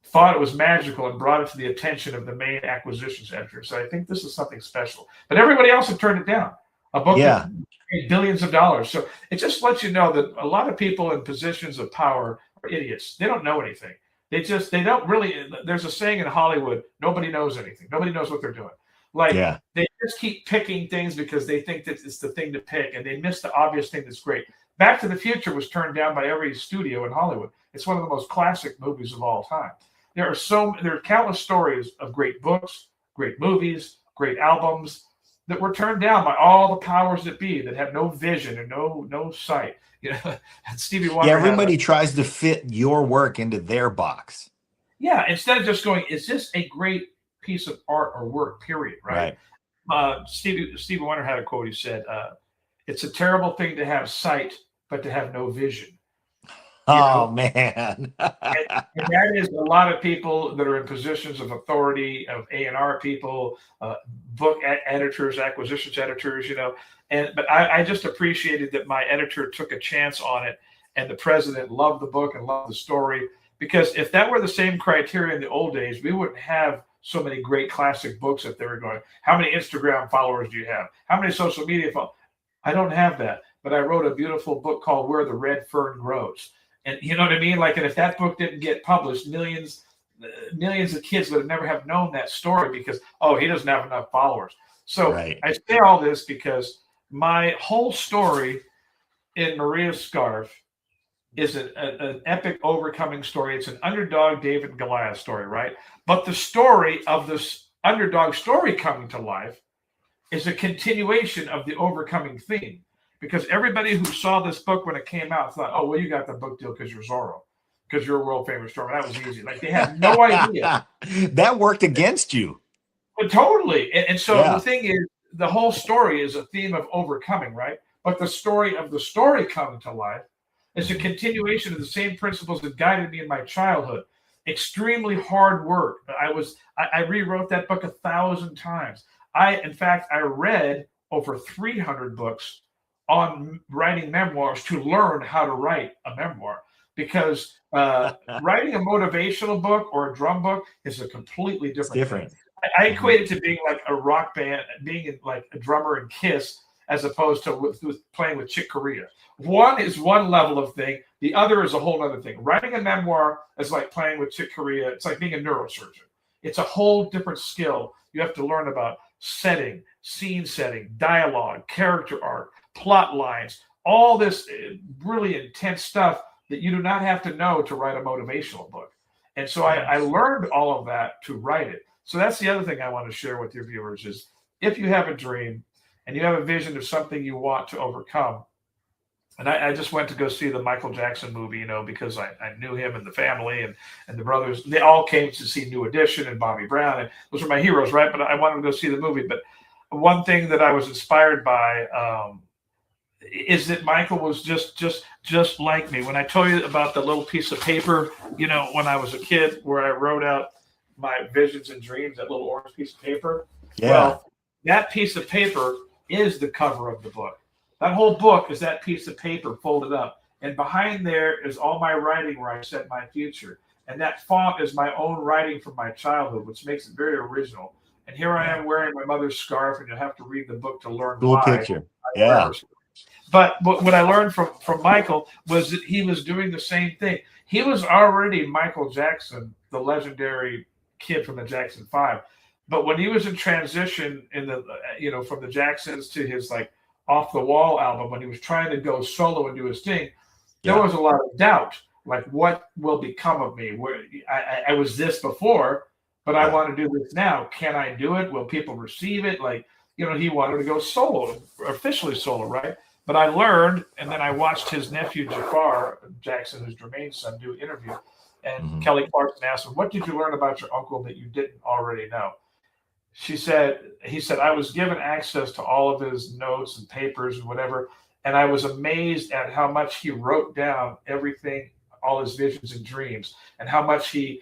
Speaker 2: thought it was magical and brought it to the attention of the main acquisitions editor. So I think this is something special. But everybody else had turned it down. A book that made billions of dollars. So it just lets you know that a lot of people in positions of power are idiots. They don't know anything. They don't really. There's a saying in Hollywood: nobody knows anything. Nobody knows what they're doing. Like
Speaker 1: Yeah.
Speaker 2: they just keep picking things because they think that it's the thing to pick, and they miss the obvious thing that's great. Back to the Future was turned down by every studio in Hollywood. It's one of the most classic movies of all time. There are countless stories of great books, great movies, great albums that were turned down by all the powers that be that have no vision and no sight. You know, and Stevie
Speaker 1: Yeah,
Speaker 2: Wonder
Speaker 1: everybody tries to fit your work into their box.
Speaker 2: yeah, instead of just going, is this a great piece of art or work? Period. Right. Stevie Wonder had a quote. He said, "It's a terrible thing to have sight, but to have no vision." You
Speaker 1: Oh
Speaker 2: know,
Speaker 1: man.
Speaker 2: and that is a lot of people that are in positions of authority, of A&R people, book editors, acquisitions editors, you know. But I just appreciated that my editor took a chance on it, and the president loved the book and loved the story. Because if that were the same criteria in the old days, we wouldn't have so many great classic books if they were going, how many Instagram followers do you have? How many social media followers? I don't have that. But I wrote a beautiful book called Where the Red Fern Grows. And you know what I mean? Like, and if that book didn't get published, millions of kids would have never have known that story because, oh, he doesn't have enough followers. So
Speaker 1: Right.
Speaker 2: I say all this because my whole story in Maria's Scarf is an epic overcoming story. It's an underdog David and Goliath story, right? But the story of this underdog story coming to life is a continuation of the overcoming theme. Because everybody who saw this book when it came out thought, oh, well, you got the book deal because you're Zoro, because you're a world famous story. That was easy. Like they had no idea.
Speaker 1: That worked against you.
Speaker 2: But totally. And so
Speaker 1: Yeah.
Speaker 2: the thing is, the whole story is a theme of overcoming, right? But the story of the story coming to life is a continuation of the same principles that guided me in my childhood. Extremely hard work. I rewrote that book 1,000 times. In fact, I read over 300 books on writing memoirs to learn how to write a memoir, because writing a motivational book or a drum book is a completely different thing. I equate it to being like a rock band, being like a drummer in Kiss, as opposed to with playing with Chick Corea. One is one level of thing. The other is a whole other thing. Writing a memoir is like playing with Chick Corea. It's like being a neurosurgeon. It's a whole different skill. You have to learn about setting, scene setting, dialogue, character arc, plot lines, all this really intense stuff that you do not have to know to write a motivational book. And so I learned all of that to write it. So that's the other thing I want to share with your viewers is if you have a dream and you have a vision of something you want to overcome. And I just went to go see the Michael Jackson movie, you know, because I knew him and the family and the brothers. They all came to see New Edition and Bobby Brown. And those were my heroes, right? But I wanted to go see the movie. But one thing that I was inspired by is that Michael was just like me. When I told you about the little piece of paper, you know, when I was a kid where I wrote out my visions and dreams, that little orange piece of paper.
Speaker 1: Yeah.
Speaker 2: Well, that piece of paper is the cover of the book. That whole book is that piece of paper folded up. And behind there is all my writing where I set my future. And that font is my own writing from my childhood, which makes it very original. And here I am wearing my mother's scarf, and you'll have to read the book to learn
Speaker 1: cool
Speaker 2: why.
Speaker 1: Picture. Yeah.
Speaker 2: But what I learned from Michael was that he was doing the same thing. He was already Michael Jackson, the legendary kid from the Jackson 5. But when he was in transition in the, you know, from the Jacksons to his like Off the Wall album, when he was trying to go solo and do his thing, there was a lot of doubt. Like, what will become of me? Where I was this before, but I want to do this now. Can I do it? Will people receive it? Like, you know, he wanted to go solo, officially solo, right? But I learned, and then I watched his nephew Jafar Jackson, who's Jermaine's son, do an interview. And Kelly Clarkson asked him, "What did you learn about your uncle that you didn't already know?" He said, "I was given access to all of his notes and papers and whatever, and I was amazed at how much he wrote down everything, all his visions and dreams, and how much he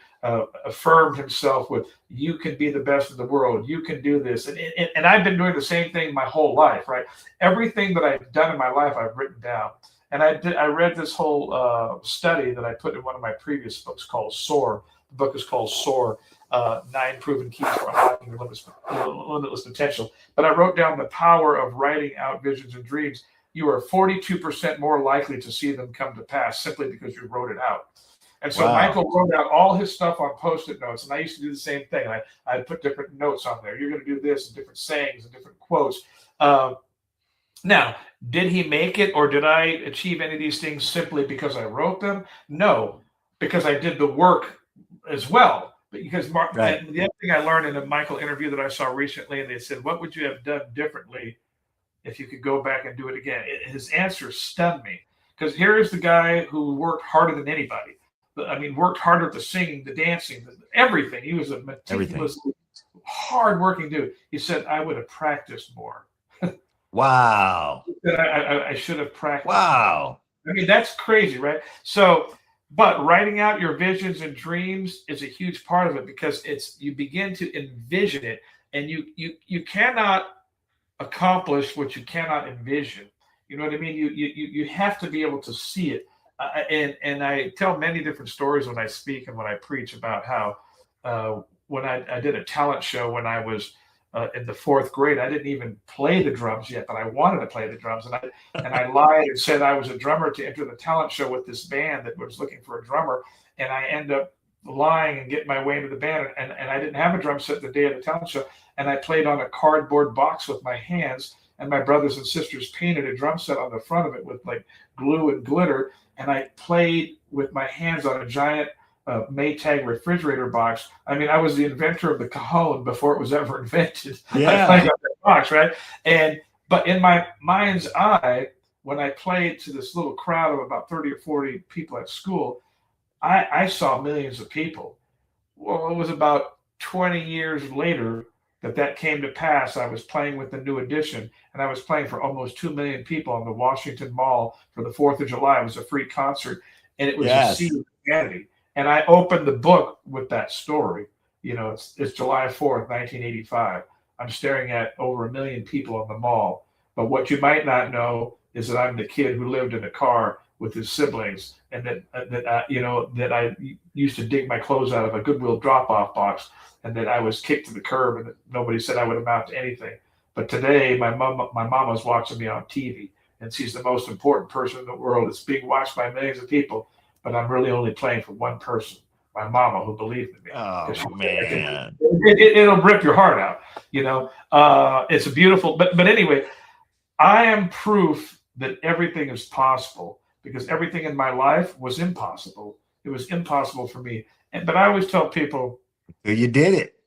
Speaker 2: affirmed himself with, you can be the best in the world, you can do this." And I've been doing the same thing my whole life, right? Everything that I've done in my life, I've written down. And I read this whole study that I put in one of my previous books called SOAR. The book is called SOAR, 9 Proven Keys for Unlocking Your Limitless Potential. But I wrote down the power of writing out visions and dreams. You are 42% more likely to see them come to pass simply because you wrote it out. And so
Speaker 1: Wow.
Speaker 2: Michael wrote out all his stuff on Post-it notes, and I used to do the same thing. I'd put different notes on there. You're going to do this, and different sayings and different quotes. Now, did he make it, or did I achieve any of these things simply because I wrote them? No, because I did the work as well. Because
Speaker 1: Right.
Speaker 2: and the other thing I learned in a Michael interview that I saw recently, and they said, "What would you have done differently if you could go back and do it again?" His answer stunned me, because here is the guy who worked harder than anybody. I mean, worked harder at the singing, the dancing, everything. He was a
Speaker 1: Everything.
Speaker 2: meticulous, hard-working dude. He said, "I would have practiced more.
Speaker 1: Wow.
Speaker 2: I should have practiced more."
Speaker 1: Wow.
Speaker 2: I mean, that's crazy, right? So, but writing out your visions and dreams is a huge part of it, because you begin to envision it, and you cannot accomplish what you cannot envision. You know what I mean? You have to be able to see it. And I tell many different stories when I speak and when I preach about how when I did a talent show when I was in the fourth grade. I didn't even play the drums yet, but I wanted to play the drums, and I lied and said I was a drummer to enter the talent show with this band that was looking for a drummer, and I end up lying and getting my way into the band, and I didn't have a drum set the day of the talent show, and I played on a cardboard box with my hands, and my brothers and sisters painted a drum set on the front of it with like glue and glitter, and I played with my hands on a giant Maytag refrigerator box. I mean, I was the inventor of the cajon before it was ever invented.
Speaker 1: Yeah.
Speaker 2: I played on that box, right? But in my mind's eye, when I played to this little crowd of about 30 or 40 people at school, I saw millions of people. Well, it was about 20 years later that came to pass. I was playing with the New Edition, and I was playing for almost 2 million people on the Washington Mall for the 4th of July. It was a free concert, and it was a seed of humanity. And I opened the book with that story. You know, it's July 4th, 1985. I'm staring at over 1 million people on the mall. But what you might not know is that I'm the kid who lived in a car with his siblings, and that I used to dig my clothes out of a Goodwill drop-off box, and that I was kicked to the curb, and that nobody said I would amount to anything. But today, my mama's watching me on TV, and she's the most important person in the world. It's being watched by millions of people, but I'm really only playing for one person, my mama, who believed in me.
Speaker 1: Oh, man.
Speaker 2: It'll rip your heart out. You know, it's a beautiful, but anyway, I am proof that everything is possible, because everything in my life was impossible. It was impossible for me. But I always tell people,
Speaker 1: you did it.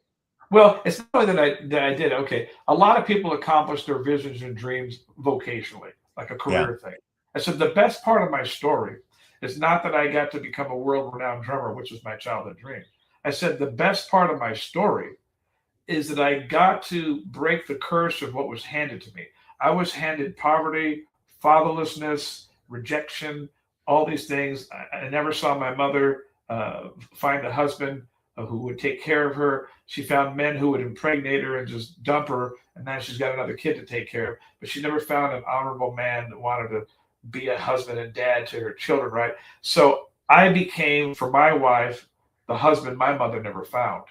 Speaker 2: Well, it's not only that I did. Okay, a lot of people accomplish their visions and dreams vocationally, like a career thing. I said the best part of my story is not that I got to become a world-renowned drummer, which was my childhood dream. I said the best part of my story is that I got to break the curse of what was handed to me. I was handed poverty, fatherlessness, rejection, all these things. I never saw my mother find a husband who would take care of her. She found men who would impregnate her and just dump her, and now she's got another kid to take care of. But she never found an honorable man that wanted to be a husband and dad to her children, right? So I became, for my wife, the husband my mother never found.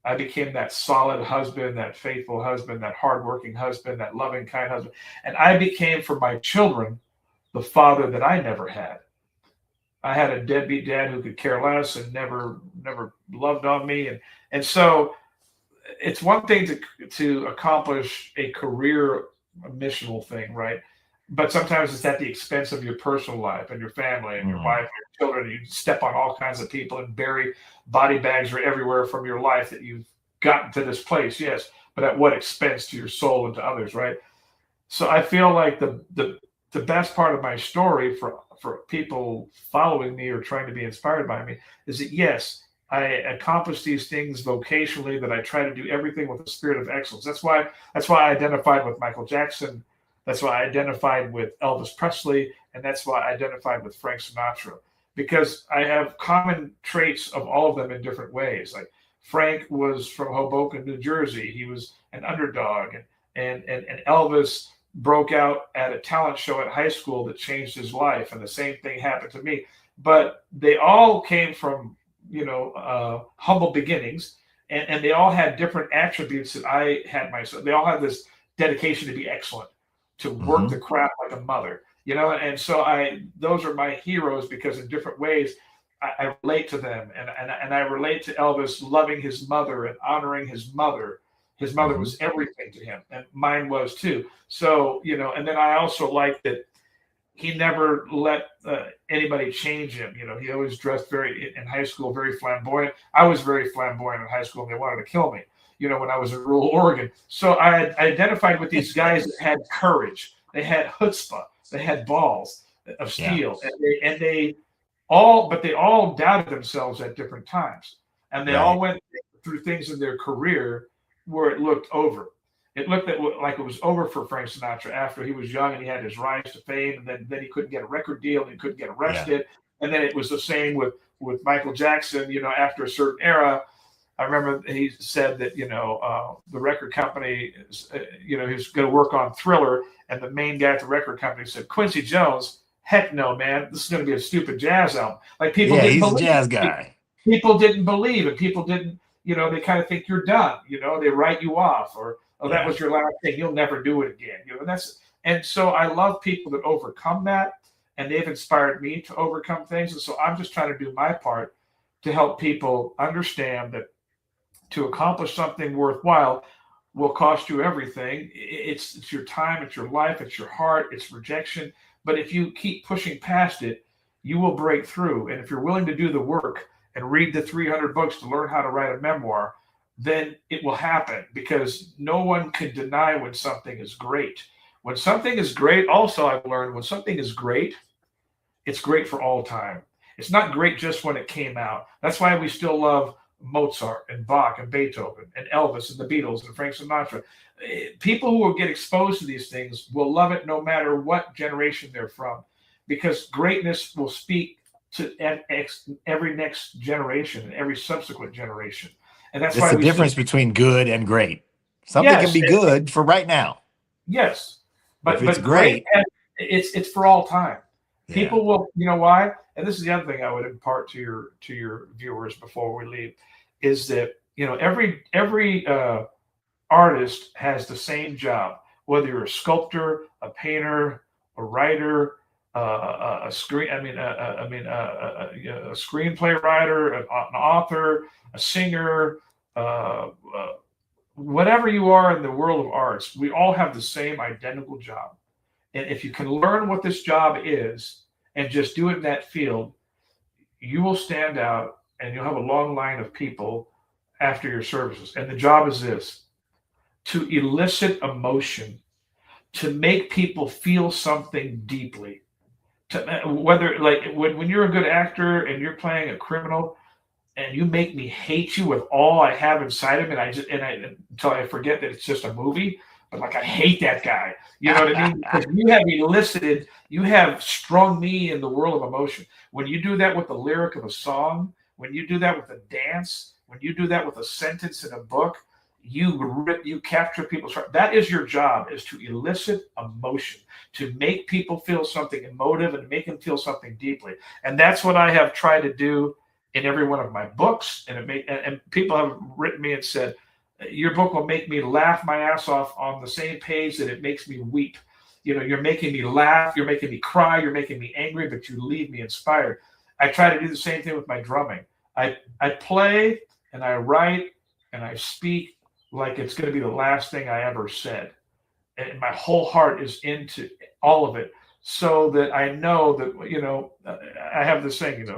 Speaker 2: I became that solid husband, that faithful husband, that hardworking husband, that loving, kind husband. And I became, for my children, the father that I never had. I had a deadbeat dad who could care less and never loved on me. And so it's one thing to accomplish a career, a missional thing, right? But sometimes it's at the expense of your personal life and your family and your wife and your children. You step on all kinds of people and bury body bags are everywhere from your life that you've gotten to this place, yes, but at what expense to your soul and to others, right? So I feel like the best part of my story for people following me or trying to be inspired by me is that, yes, I accomplished these things vocationally, that I try to do everything with a spirit of excellence. That's why I identified with Michael Jackson. That's why I identified with Elvis Presley, and that's why I identified with Frank Sinatra, because I have common traits of all of them in different ways. Like Frank was from Hoboken, New Jersey. He was an underdog, and Elvis broke out at a talent show at high school that changed his life, and the same thing happened to me. But they all came from humble beginnings, and they all had different attributes that I had myself. They all had this dedication to be excellent, to work the craft like a mother, and so those are my heroes, because in different ways I relate to them, and I relate to Elvis loving his mother and honoring his mother. His mother
Speaker 1: Mhm.
Speaker 2: was everything to him, and mine was too. So, and then I also like that he never let anybody change him. He always dressed in high school, very flamboyant. I was very flamboyant in high school, and they wanted to kill me, when I was in rural Oregon. So I identified with these guys that had courage. They had chutzpah. They had balls of
Speaker 1: Yeah.
Speaker 2: steel, but they all doubted themselves at different times, and they all
Speaker 1: Right.
Speaker 2: went through things in their career where it looked over. It looked like it was over for Frank Sinatra after he was young and he had his rise to fame, and then he couldn't get a record deal and he couldn't get
Speaker 1: Yeah.
Speaker 2: arrested. And then it was the same with Michael Jackson. After a certain era, I remember he said that the record company, he was going to work on Thriller, and the main guy at the record company said, Quincy Jones, heck no, man, this is going to be a stupid jazz album. Like people
Speaker 1: Yeah,
Speaker 2: didn't
Speaker 1: he's a
Speaker 2: believe.
Speaker 1: jazz guy.
Speaker 2: People didn't believe, and people didn't. They kind of think you're done. They write you off, or that
Speaker 1: Yeah.
Speaker 2: was your last thing. You'll never do it again. And so I love people that overcome that, and they've inspired me to overcome things. And so I'm just trying to do my part to help people understand that to accomplish something worthwhile will cost you everything. It's your time, it's your life, it's your heart, it's rejection. But if you keep pushing past it, you will break through. And if you're willing to do the work and read the 300 books to learn how to write a memoir, then it will happen, because no one can deny when something is great. When something is great, also I've learned when something is great, it's great for all time. It's not great just when it came out. That's why we still love Mozart and Bach and Beethoven and Elvis and the Beatles and Frank Sinatra. People who will get exposed to these things will love it no matter what generation they're from, because greatness will speak to every next generation and every subsequent generation. And that's
Speaker 1: It's
Speaker 2: why
Speaker 1: the
Speaker 2: we see,
Speaker 1: difference between good and great. Something can
Speaker 2: yes,
Speaker 1: be good for right now.
Speaker 2: yes,
Speaker 1: If
Speaker 2: but
Speaker 1: it's
Speaker 2: great,
Speaker 1: great,
Speaker 2: it's for all time.
Speaker 1: yeah.
Speaker 2: People will, why? And this is the other thing I would impart to your viewers before we leave, is that every artist has the same job, whether you're a sculptor, a painter, a writer, a screen, a screenplay writer, an author, a singer, uh, uh, whatever you are in the world of arts. We all have the same identical job, and if you can learn what this job is and just do it in that field, you will stand out, and you'll have a long line of people after your services. And the job is this: to elicit emotion, to make people feel something deeply. Whether, like, when you're a good actor and you're playing a criminal and you make me hate you with all I have inside of me, until I forget that it's just a movie, but like I hate that guy. You know what I mean? Because you have strung me in the world of emotion. When you do that with the lyric of a song, when you do that with a dance, when you do that with a sentence in a book, you capture people's heart. That is your job: is to elicit emotion, to make people feel something emotive and make them feel something deeply. And that's what I have tried to do in every one of my books. And people have written me and said, your book will make me laugh my ass off on the same page that it makes me weep. You're making me laugh, you're making me cry, you're making me angry, but you leave me inspired. I try to do the same thing with my drumming. I play and I write and I speak like it's going to be the last thing I ever said. And my whole heart is into all of it, so that I know that, I have this saying,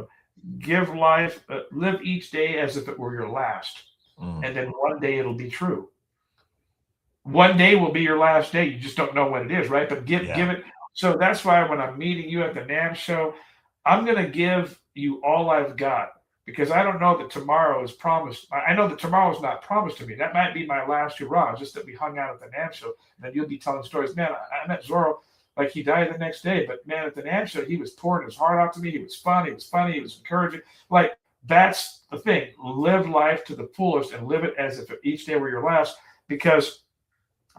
Speaker 2: give life, live each day as if it were your last.
Speaker 1: Mm.
Speaker 2: And then one day it'll be true. One day will be your last day. You just don't know when it is, right? But give it. So that's why when I'm meeting you at the NAMM show, I'm going to give you all I've got, because I don't know that tomorrow is promised. I know that tomorrow is not promised to me. That might be my last hurrah, just that we hung out at the NAMM show, and then you'll be telling stories. Man, I met Zoro, like he died the next day, but man, at the NAMM show, he was pouring his heart out to me. He was fun. He was funny. He was encouraging. Like, that's the thing. Live life to the fullest and live it as if each day were your last, because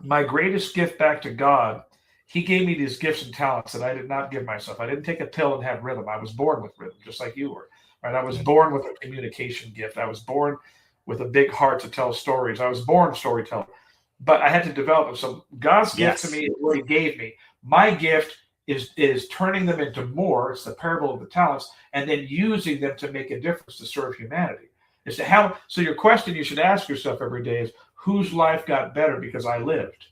Speaker 2: my greatest gift back to God, he gave me these gifts and talents that I did not give myself. I didn't take a pill and have rhythm. I was born with rhythm, just like you were. Right? I was born with a communication gift. I was born with a big heart to tell stories. I was born a storyteller, but I had to develop it. So God's gift to me is what he gave me. My gift is turning them into more. It's the parable of the talents, and then using them to make a difference to serve humanity. Is how. So your question you should ask yourself every day is, whose life got better because I lived?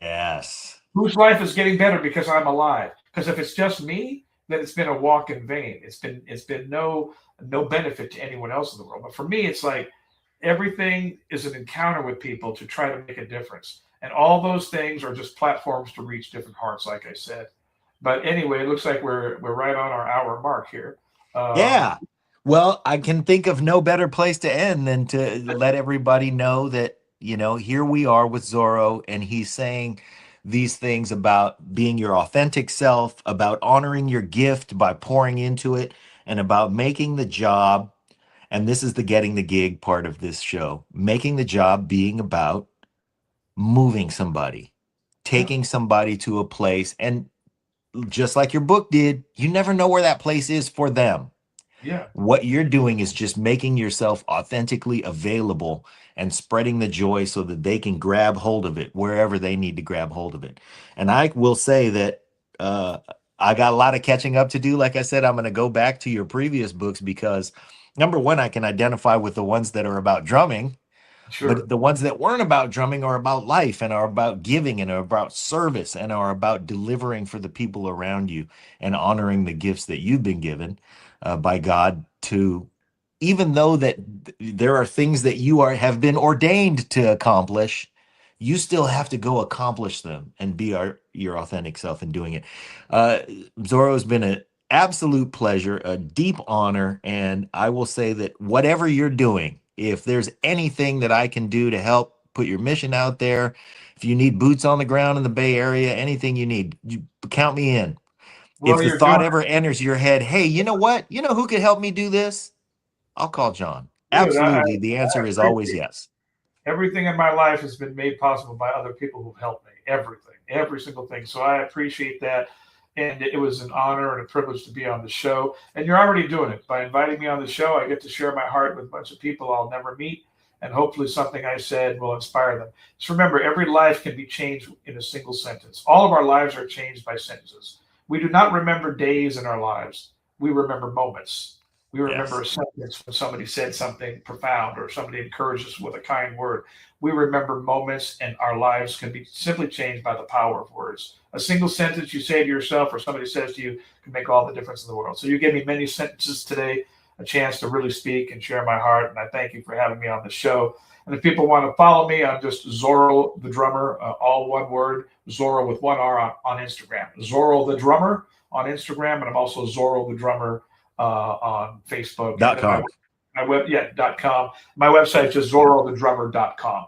Speaker 1: Yes.
Speaker 2: Whose life is getting better because I'm alive? Because if it's just me, then it's been a walk in vain. It's been no benefit to anyone else in the world. But for me, it's like everything is an encounter with people to try to make a difference. And all those things are just platforms to reach different hearts, like I said. But anyway, it looks like we're right on our hour mark here. Um,
Speaker 1: Yeah. Well, I can think of no better place to end than to let everybody know that, here we are with Zorro, and he's saying these things about being your authentic self, about honoring your gift by pouring into it, and about making the job. And this is the getting the gig part of this show, making the job being about moving somebody,
Speaker 2: yeah,
Speaker 1: taking somebody to a place. And just like your book did, you never know where that place is for them.
Speaker 2: yeah.
Speaker 1: What you're doing is just making yourself authentically available and spreading the joy so that they can grab hold of it wherever they need to grab hold of it. And I will say that uh, I got a lot of catching up to do. Like I said, I'm going to go back to your previous books because number one, I can identify with the ones that are about drumming, but
Speaker 2: Sure.
Speaker 1: the ones that weren't about drumming are about life and are about giving and are about service and are about delivering for the people around you and honoring the gifts that you've been given by God to, even though that there are things that you have been ordained to accomplish, you still have to go accomplish them and be your authentic self in doing it. Uh, Zorro has been an absolute pleasure, a deep honor, and I will say that whatever you're doing, if there's anything that I can do to help put your mission out there, if you need boots on the ground in the Bay Area, anything you need, you count me in. If
Speaker 2: Well,
Speaker 1: the
Speaker 2: you're doing
Speaker 1: thought ever enters your head, hey, you know what? You know who could help me do this? I'll call John.
Speaker 2: good.
Speaker 1: Absolutely. The
Speaker 2: I
Speaker 1: answer is always
Speaker 2: appreciate
Speaker 1: yes.
Speaker 2: everything in my life has been made possible by other people who've helped me. Everything, every single thing. So I appreciate that. And it was an honor and a privilege to be on the show. And you're already doing it. By inviting me on the show, I get to share my heart with a bunch of people I'll never meet. And hopefully, something I said will inspire them. Just remember, every life can be changed in a single sentence. All of our lives are changed by sentences. We do not remember days in our lives, we remember moments. We remember
Speaker 1: Yes.
Speaker 2: a sentence when somebody said something profound or somebody encouraged us with a kind word. We remember moments, and our lives can be simply changed by the power of words. A single sentence you say to yourself or somebody says to you can make all the difference in the world. So you gave me many sentences today, a chance to really speak and share my heart. And I thank you for having me on the show. And if people want to follow me, I'm just Zorro the Drummer, all one word, Zorro with one R on Instagram. Zorro the Drummer on Instagram. And I'm also Zorro the Drummer on Facebook. And then
Speaker 1: .com.
Speaker 2: my web, yeah, .com. My website is just zorrothedrummer.com.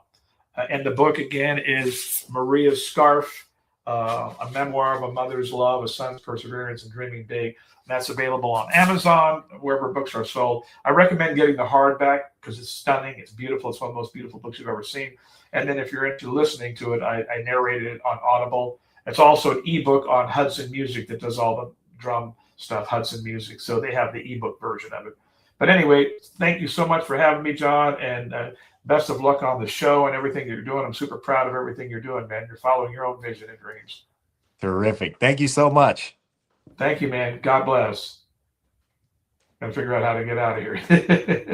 Speaker 2: And the book, again, is Maria's Scarf, a memoir of a mother's love, a son's perseverance, and dreaming big. And that's available on Amazon, wherever books are sold. I recommend getting the hardback because it's stunning. It's beautiful. It's one of the most beautiful books you've ever seen. And then if you're into listening to it, I narrated it on Audible. It's also an ebook on Hudson Music that does all the drum stuff, Hudson Music. So they have the ebook version of it. But anyway, thank you so much for having me, John, and best of luck on the show and everything you're doing. I'm super proud of everything you're doing, man. You're following your own vision and dreams.
Speaker 1: Terrific. Thank you so much.
Speaker 2: Thank you, man. God bless. Gotta figure out how to get out of here.